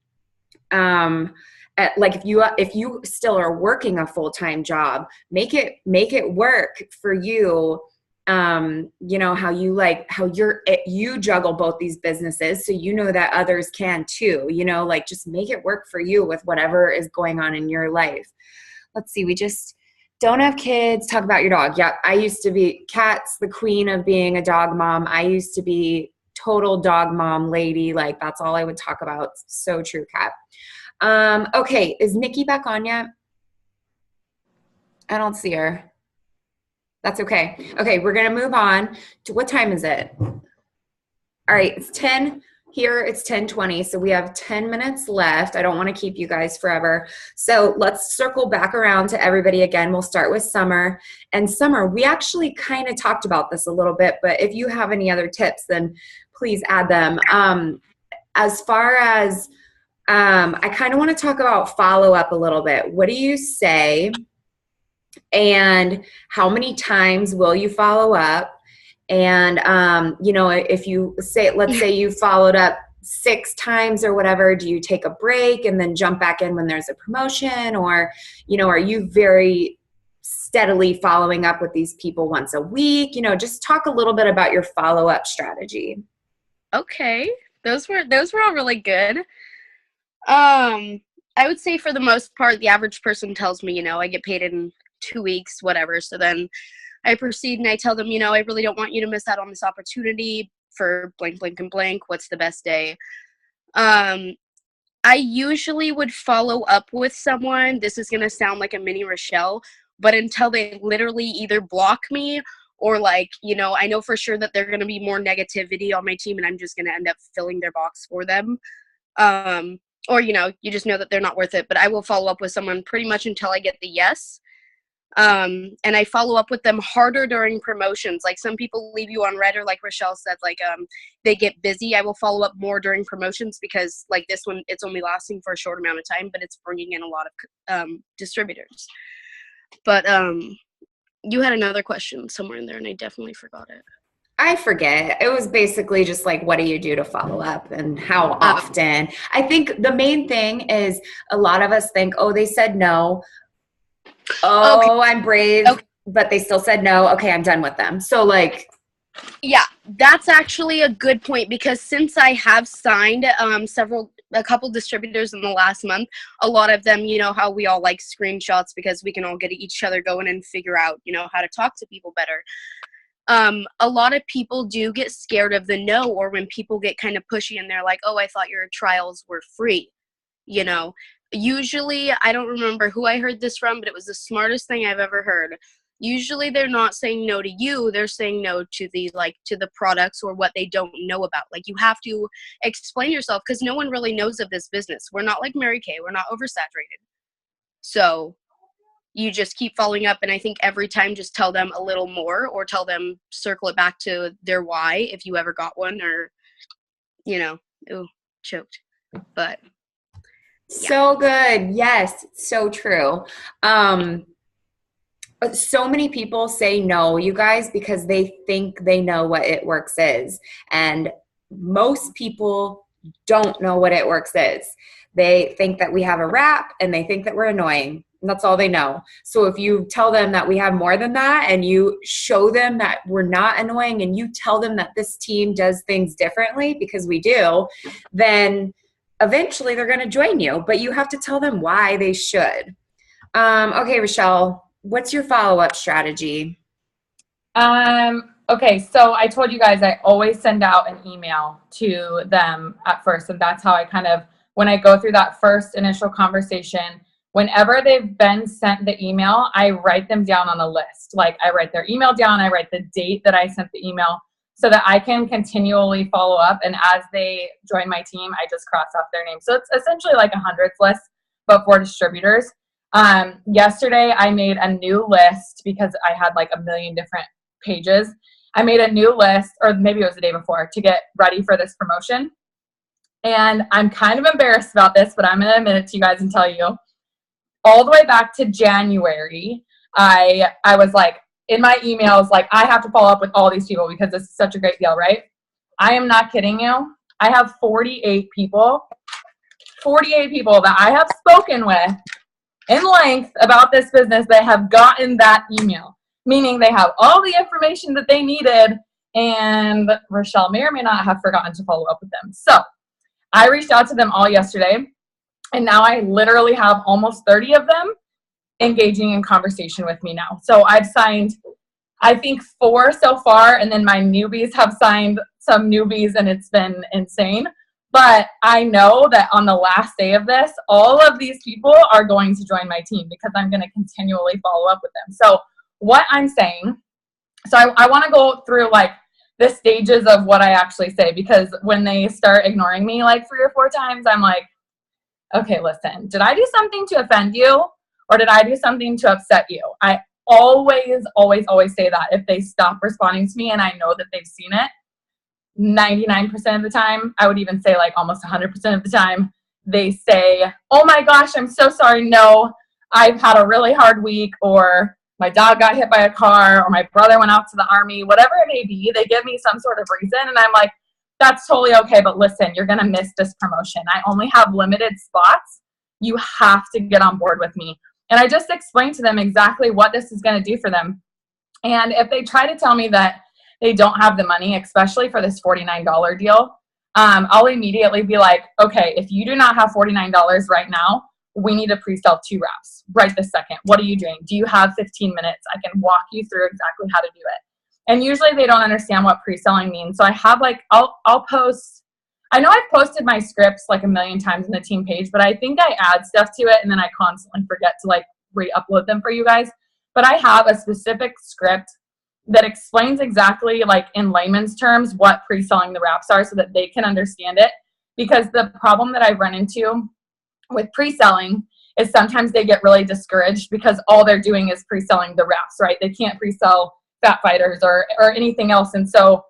Like if you still are working a full-time job, make it work for you. You know, how you juggle both these businesses, so you know that others can too, you know, like just make it work for you with whatever is going on in your life. Let's see, we just don't have kids. Talk about your dog. Yeah, I used to be, Kat's the queen of being a dog mom. I used to be total dog mom lady. Like, that's all I would talk about. So true, Kat. Okay, is Nikki back on yet? I don't see her. That's okay. Okay, we're going to move on to, what time is it? All right, it's 10. Here it's 10:20, so we have 10 minutes left. I don't want to keep you guys forever. So let's circle back around to everybody again. We'll start with Summer. And Summer, we actually kind of talked about this a little bit, but if you have any other tips, then please add them. As far as, I kind of want to talk about follow-up a little bit. What do you say? And how many times will you follow up? And, you know, if you say, let's say you followed up 6 times or whatever, do you take a break and then jump back in when there's a promotion? Or, you know, are you very steadily following up with these people once a week? You know, just talk a little bit about your follow-up strategy. Okay. Those were all really good. I would say for the most part, the average person tells me, you know, I get paid in 2 weeks, whatever. So then I proceed and I tell them, you know, I really don't want you to miss out on this opportunity for blank, blank, and blank. What's the best day? I usually would follow up with someone. This is going to sound like a mini Rochelle, but until they literally either block me or, like, you know, I know for sure that they're going to be more negativity on my team and I'm just going to end up filling their box for them. Or, you know, you just know that they're not worth it. But I will follow up with someone pretty much until I get the yes. And I follow up with them harder during promotions. Like some people leave you on red, or like Rochelle said, like they get busy. I will follow up more during promotions because like this one, it's only lasting for a short amount of time, but it's bringing in a lot of distributors. But you had another question somewhere in there, and I definitely forgot it. I forget. It was basically just like, what do you do to follow up and how often? I think the main thing is a lot of us think, oh, they said no. Oh, okay. I'm brave, okay. But they still said no. Okay, I'm done with them. So like, yeah, that's actually a good point, because since I have signed a couple distributors in the last month, a lot of them, you know how we all like screenshots because we can all get each other going and figure out, you know, how to talk to people better. A lot of people do get scared of the no, or when people get kind of pushy and they're like, oh, I thought your trials were free, you know. Usually, I don't remember who I heard this from, but it was the smartest thing I've ever heard. Usually they're not saying no to you, they're saying no to the products or what they don't know about. Like, you have to explain yourself, because no one really knows of this business. We're not like Mary Kay, we're not oversaturated. So you just keep following up, and I think every time just tell them a little more, or tell them, circle it back to their why if you ever got one, or, you know, ooh, choked. But yeah. So good. Yes, so true. So many people say no, you guys, because they think they know what It Works is. And most people don't know what It Works is. They think that we have a rap, and they think that we're annoying. And that's all they know. So if you tell them that we have more than that, and you show them that we're not annoying, and you tell them that this team does things differently, because we do, then eventually they're going to join you. But you have to tell them why they should. Okay, Rochelle, what's your follow-up strategy? Okay, so I told you guys I always send out an email to them at first, and that's how I kind of, when I go through that first initial conversation, whenever they've been sent the email, I write them down on a list. Like, I write their email down, I write the date that I sent the email, so that I can continually follow up. And as they join my team, I just cross off their name. So it's essentially like a hundreds list, but for distributors. Yesterday, I made a new list because I had like a million different pages. I made a new list, or maybe it was the day before, to get ready for this promotion. And I'm kind of embarrassed about this, but I'm going to admit it to you guys and tell you. All the way back to January, I was like, in my emails, like, I have to follow up with all these people because this is such a great deal, right? I am not kidding you. I have 48 people that I have spoken with in length about this business that have gotten that email, meaning they have all the information that they needed, and Rochelle may or may not have forgotten to follow up with them. So I reached out to them all yesterday, and now I literally have almost 30 of them engaging in conversation with me now. So I've signed, I think, 4 so far, and then my newbies have signed some newbies, and it's been insane. But I know that on the last day of this, all of these people are going to join my team because I'm going to continually follow up with them. So what I'm saying, so I want to go through like the stages of what I actually say, because when they start ignoring me like 3 or 4 times, I'm like, okay, listen, did I do something to offend you, or did I do something to upset you? I always say that if they stop responding to me and I know that they've seen it. 99% of the time, I would even say like almost 100% of the time, they say, oh my gosh, I'm so sorry, no, I've had a really hard week, or my dog got hit by a car, or my brother went out to the army, whatever it may be. They give me some sort of reason, and I'm like, that's totally okay, but listen, you're gonna miss this promotion. I only have limited spots. You have to get on board with me. And I just explained to them exactly what this is gonna do for them. And if they try to tell me that they don't have the money, especially for this $49 deal, I'll immediately be like, okay, if you do not have $49 right now, we need to pre-sell 2 wraps right this second. What are you doing? Do you have 15 minutes? I can walk you through exactly how to do it. And usually they don't understand what pre-selling means. So I have like, I'll post, I know I've posted my scripts like a million times on the team page, but I think I add stuff to it and then I constantly forget to like re-upload them for you guys. But I have a specific script that explains exactly, like in layman's terms, what pre-selling the wraps are so that they can understand it. because the problem that I run into with pre-selling is sometimes they get really discouraged because all they're doing is pre-selling the reps, right? They can't pre-sell fat fighters or anything else. And so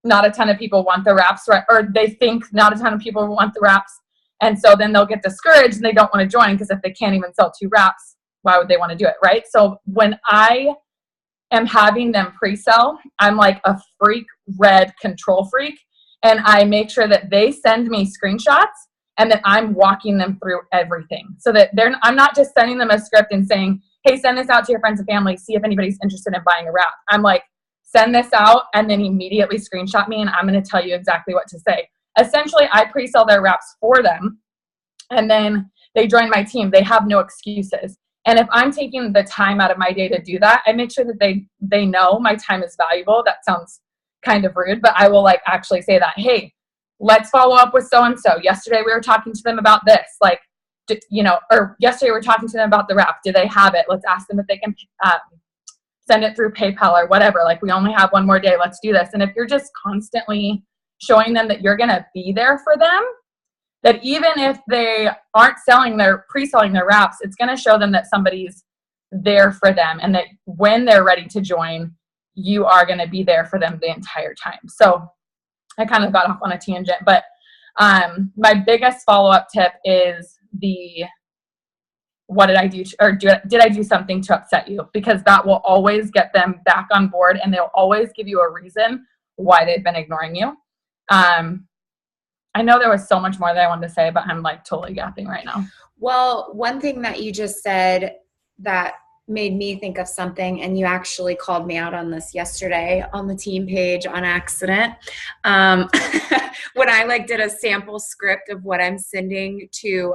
not a ton of people want the reps, right? Or they think not a ton of people want the reps. And so then they'll get discouraged and they don't want to join, because if they can't even sell 2 reps, why would they want to do it, right? So when I am having them pre-sell, I'm like a freak red control freak. And I make sure that they send me screenshots and that I'm walking them through everything, so that I'm not just sending them a script and saying, hey, send this out to your friends and family, see if anybody's interested in buying a wrap. I'm like, send this out and then immediately screenshot me and I'm going to tell you exactly what to say. Essentially, I pre-sell their wraps for them and then they join my team. They have no excuses. And if I'm taking the time out of my day to do that, I make sure that they know my time is valuable. That sounds kind of rude, but I will like actually say that, hey, let's follow up with so-and-so. Yesterday we were talking to them about this, like, or yesterday we were talking to them about the wrap. Do they have it? Let's ask them if they can send it through PayPal or whatever. Like, we only have one more day. Let's do this. And if you're just constantly showing them that you're going to be there for them, that even if they aren't pre-selling their wraps, it's going to show them that somebody's there for them, and that when they're ready to join, you are going to be there for them the entire time. So I kind of got off on a tangent, but my biggest follow-up tip is what did I do, or did I do something to upset you? Because that will always get them back on board, and they'll always give you a reason why they've been ignoring you. I know there was so much more that I wanted to say, but I'm like totally gapping right now. Well, one thing that you just said that made me think of something, and you actually called me out on this yesterday on the team page on accident. When I did a sample script of what I'm sending to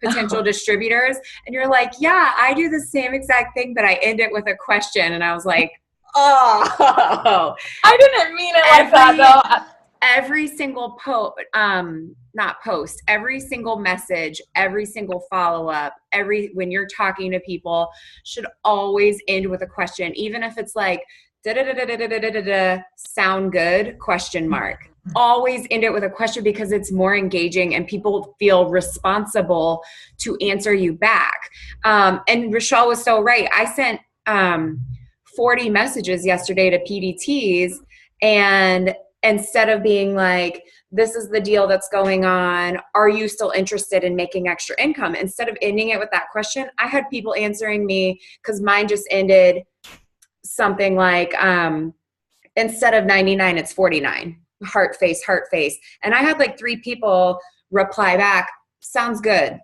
potential distributors, and you're like, yeah, I do the same exact thing, but I end it with a question. And I was like, oh, I didn't mean it like that though. Every single every single message, every single follow-up, when you're talking to people should always end with a question. Even if it's like, sound good, question mark. Always end it with a question, because it's more engaging and people feel responsible to answer you back. And Rochelle was so right. I sent 40 messages yesterday to PDTs, and instead of being like, this is the deal that's going on, are you still interested in making extra income? Instead of ending it with that question, I had people answering me, because mine just ended something like, instead of 99, it's 49. Heart face, heart face. And I had 3 people reply back, sounds good.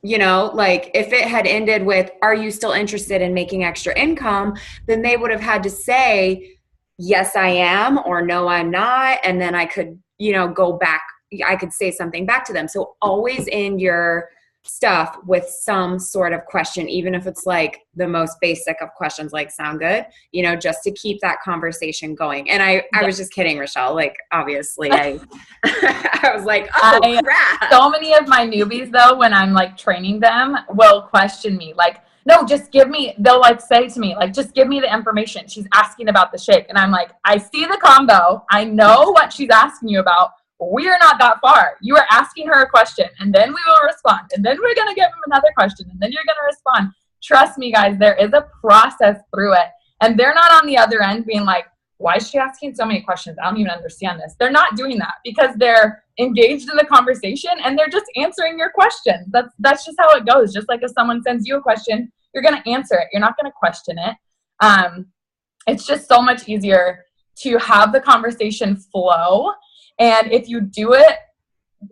If it had ended with, are you still interested in making extra income? Then they would have had to say, yes, I am, or no, I'm not. And then I could, go back. I could say something back to them. So always end your stuff with some sort of question, even if it's the most basic of questions, like sound good, just to keep that conversation going. And I was just kidding, Rochelle. Obviously I was like, oh crap. So many of my newbies though, when I'm training them, will question me no, just give me, they'll say to me, just give me the information. She's asking about the shake. And I'm like, I see the combo. I know what she's asking you about. We are not that far. You are asking her a question, and then we will respond. And then we're going to give them another question, and then you're going to respond. Trust me, guys, there is a process through it. And they're not on the other end being like, why is she asking so many questions? I don't even understand this. They're not doing that, because they're engaged in the conversation and they're just answering your questions. That's just how it goes. Just like if someone sends you a question, you're going to answer it. You're not going to question it. It's just so much easier to have the conversation flow. And if you do it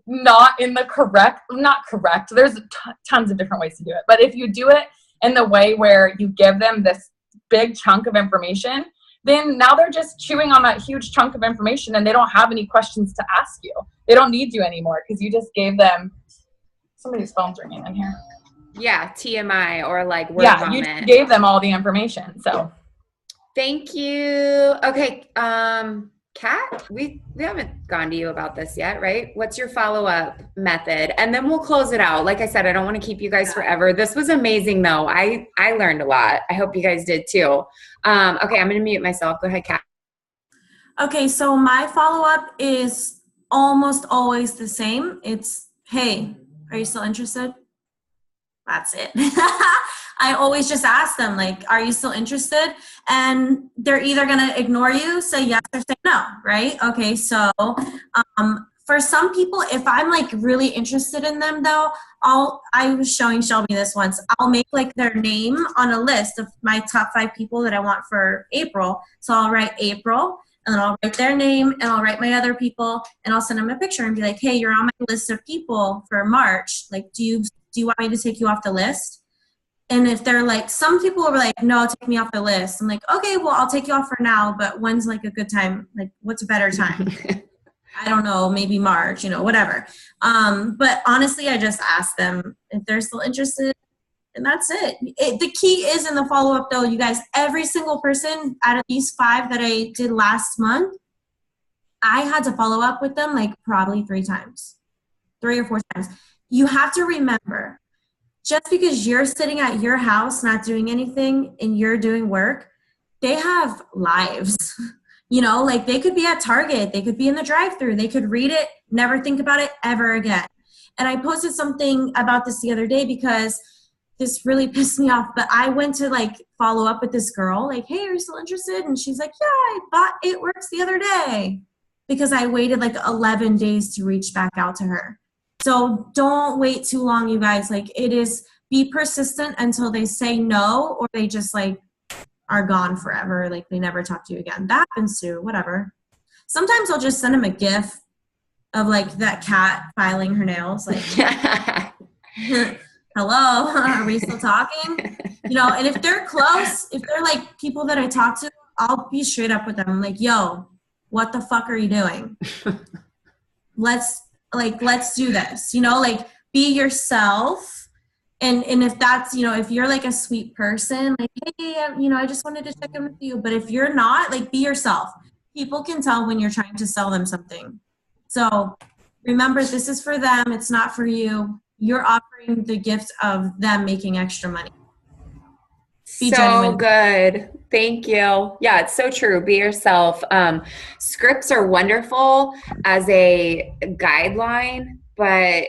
not correct, there's tons of different ways to do it. But if you do it in the way where you give them this big chunk of information, then now they're just chewing on that huge chunk of information and they don't have any questions to ask you. They don't need you anymore, because you just gave them, somebody's phone's ringing in here. Yeah, TMI or word vomit. You gave them all the information. So thank you. Okay, Kat, we haven't gone to you about this yet, right? What's your follow-up method? And then we'll close it out. Like I said, I don't want to keep you guys forever. This was amazing though. I learned a lot. I hope you guys did too. Okay, I'm going to mute myself. Go ahead, Kat. Okay, so my follow-up is almost always the same. It's, hey, are you still interested? That's it. I always just ask them, like, are you still interested? And they're either going to ignore you, say yes or say no, right? Okay, so for some people, if I'm like really interested in them though, I was showing Shelby this once, I'll make like their name on a list of my top 5 people that I want for April. So I'll write April, and then I'll write their name, and I'll write my other people, and I'll send them a picture and be like, hey, you're on my list of people for March. Like, do you want me to take you off the list? And if they're like, some people are like, no, take me off the list. I'm like, okay, well, I'll take you off for now, but when's like a good time? Like, what's a better time? I don't know, maybe March, whatever. But honestly, I just ask them if they're still interested, and that's it. The key is in the follow-up though, you guys, every single person out of these 5 that I did last month, I had to follow up with them like probably 3 or 4 times. You have to remember, just because you're sitting at your house not doing anything and you're doing work, they have lives. Like they could be at Target, they could be in the drive-thru, they could read it, never think about it ever again. And I posted something about this the other day because this really pissed me off, but I went to like follow up with this girl, like, hey, are you still interested? And she's like, yeah, I bought 8 works the other day, because I waited like 11 days to reach back out to her. So don't wait too long, you guys. Like, be persistent until they say no, or they just like are gone forever. Like they never talk to you again. That happens too, whatever. Sometimes I'll just send them a GIF of like that cat filing her nails. Like, hello, are we still talking? And if they're close, if they're like people that I talk to, I'll be straight up with them. I'm like, yo, what the fuck are you doing? Let's do this, like be yourself. And if that's, if you're like a sweet person, like, hey, I just wanted to check in with you. But if you're not, like, be yourself. People can tell when you're trying to sell them something. So remember, this is for them. It's not for you. You're offering the gift of them making extra money. Be so genuine. Good. Thank you. Yeah, it's so true. Be yourself. Scripts are wonderful as a guideline, but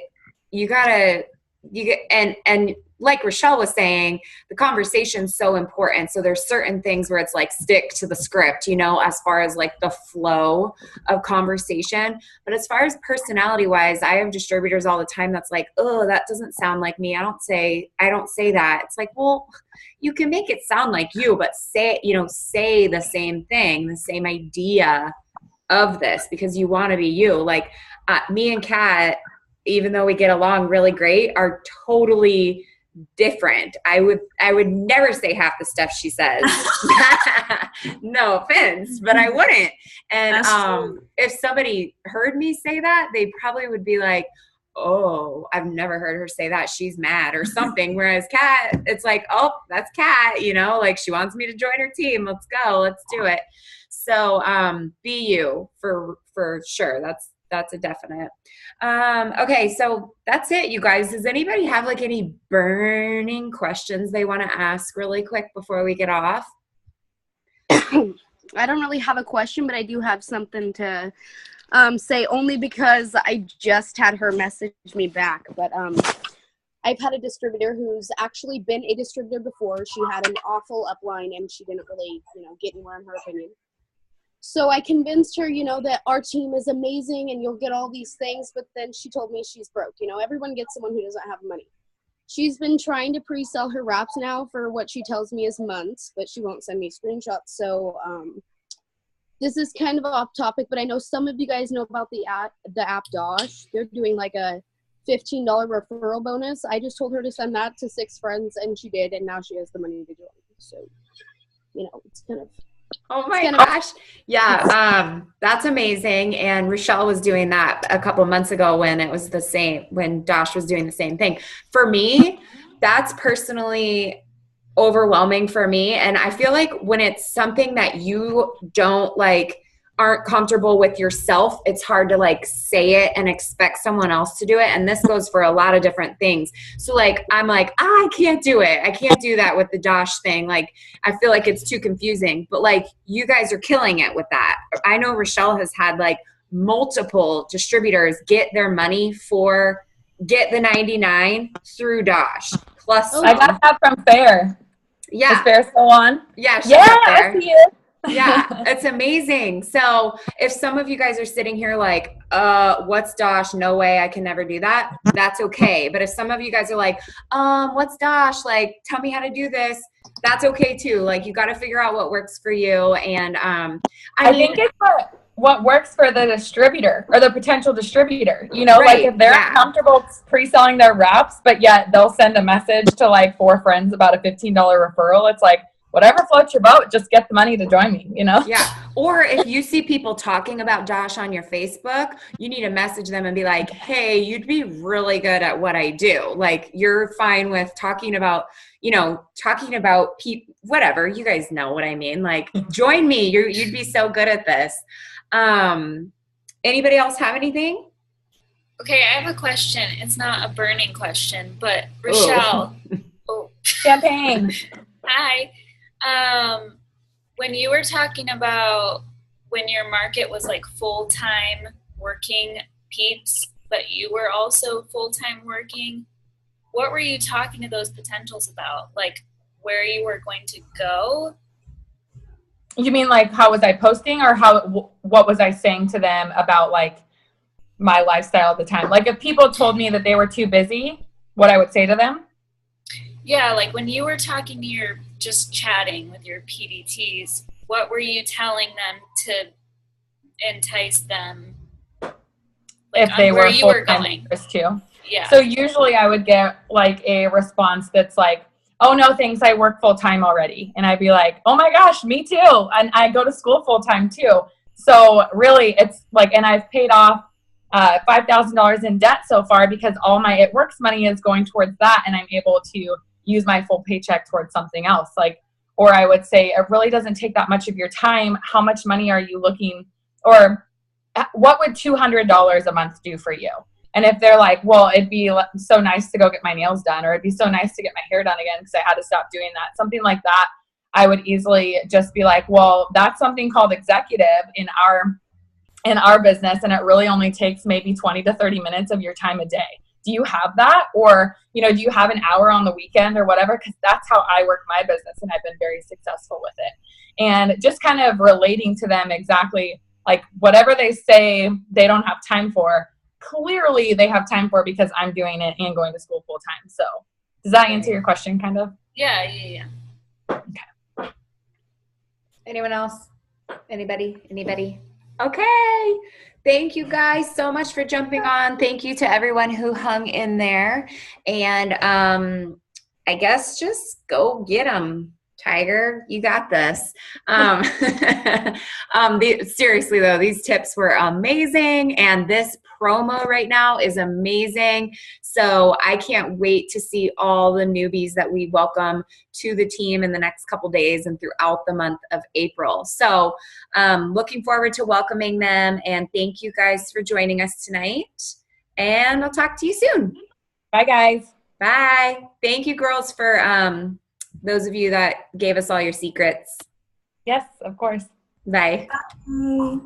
and like Rochelle was saying, the conversation's so important. So there's certain things where it's like stick to the script, as far as like the flow of conversation. But as far as personality wise, I have distributors all the time that's like, oh, that doesn't sound like me. I don't say that. It's like, well, you can make it sound like you, but say the same thing, the same idea of this, because you want to be you. Like me and Kat, even though we get along really great, are totally different. I would never say half the stuff she says. No offense, but I wouldn't. And if somebody heard me say that, they probably would be like, oh, I've never heard her say that. She's mad or something. Whereas Kat, it's like, oh, that's Kat, like she wants me to join her team. Let's go. Let's do it. So be you for sure. That's a definite. Okay, so that's it, you guys. Does anybody have like any burning questions they want to ask really quick before we get off? I don't really have a question, but I do have something to say, only because I just had her message me back. But I've had a distributor who's actually been a distributor before. She had an awful upline and she didn't really, get anywhere in her opinion. So I convinced her, that our team is amazing and you'll get all these things. But then she told me she's broke. Everyone gets someone who doesn't have money. She's been trying to pre-sell her wraps now for what she tells me is months, but she won't send me screenshots. So this is kind of off topic, but I know some of you guys know about the app Dosh. They're doing like a $15 referral bonus. I just told her to send that to 6 friends, and she did, and now she has the money to join. So, it's kind of... Oh my gosh. Yeah. That's amazing. And Rochelle was doing that a couple months ago when it was the same, when Dosh was doing the same thing. For me, that's personally overwhelming for me. And I feel like when it's something that you aren't comfortable with yourself, it's hard to say it and expect someone else to do it. And this goes for a lot of different things. So I'm like, I can't do it. I can't do that with the Dosh thing. I feel like it's too confusing, but you guys are killing it with that. I know Rochelle has had multiple distributors get their money for Get the 99 through Dosh. Plus, I got that from Fair. yeah. Is Fair still on? Yeah, she's Yeah, up there. I see it. Yeah, it's amazing. So if some of you guys are sitting here like, what's Dosh? No way, I can never do that. That's okay. But if some of you guys are like, what's Dosh? Like, tell me how to do this. That's okay too. Like, you got to figure out what works for you. And I mean, think it's what works for the distributor or the potential distributor. You know, Right, like if they're yeah. comfortable pre-selling their reps, but yet they'll send a message to like 4 friends about a $15 referral. It's like, whatever floats your boat, just get the money to join me, you know? Yeah. Or if you see people talking about Dosh on your Facebook, you need to message them and be like, hey, you'd be really good at what I do. Like, you're fine with talking about, whatever. You guys know what I mean. Like, join me. You'd be so good at this. Anybody else have anything? Okay, I have a question. It's not a burning question, but Rochelle. Champagne. Hi. When you were talking about when your market was like full-time working peeps, but you were also full-time working, what were you talking to those potentials about? Like where you were going to go? You mean like how was I posting, or what was I saying to them about like my lifestyle at the time? Like if people told me that they were too busy, what I would say to them? Yeah, like when you were talking to just chatting with your PDTs, what were you telling them to entice them? Like, if they were you were full-time going too. Yeah. So usually I would get like a response that's like, oh no, thanks, I work full-time already. And I'd be like, oh my gosh, me too. And I go to school full-time too. So really it's like, and I've paid off $5,000 in debt so far because all my It Works money is going towards that. And I'm able to use my full paycheck towards something else. Like, or I would say it really doesn't take that much of your time. How much money are you looking, or what would $200 a month do for you? And if they're like, well, it'd be so nice to go get my nails done, or it'd be so nice to get my hair done again because I had to stop doing that, something like that, I would easily just be like, well, that's something called executive in our business, and it really only takes maybe 20 to 30 minutes of your time a day. Do you have that? Or, do you have an hour on the weekend or whatever? Because that's how I work my business, and I've been very successful with it. And just kind of relating to them exactly, like whatever they say they don't have time for, clearly they have time for because I'm doing it and going to school full time. So does that answer your question kind of? Yeah. Okay. Anyone else? Anybody? Okay. Thank you guys so much for jumping on. Thank you to everyone who hung in there. And I guess just go get them, Tiger. You got this. Seriously, though, these tips were amazing. And this promo right now is amazing. So I can't wait to see all the newbies that we welcome to the team in the next couple days and throughout the month of April. So looking forward to welcoming them. And thank you guys for joining us tonight. And I'll talk to you soon. Bye, guys. Bye. Thank you, girls, for those of you that gave us all your secrets. Yes, of course. Bye. Bye.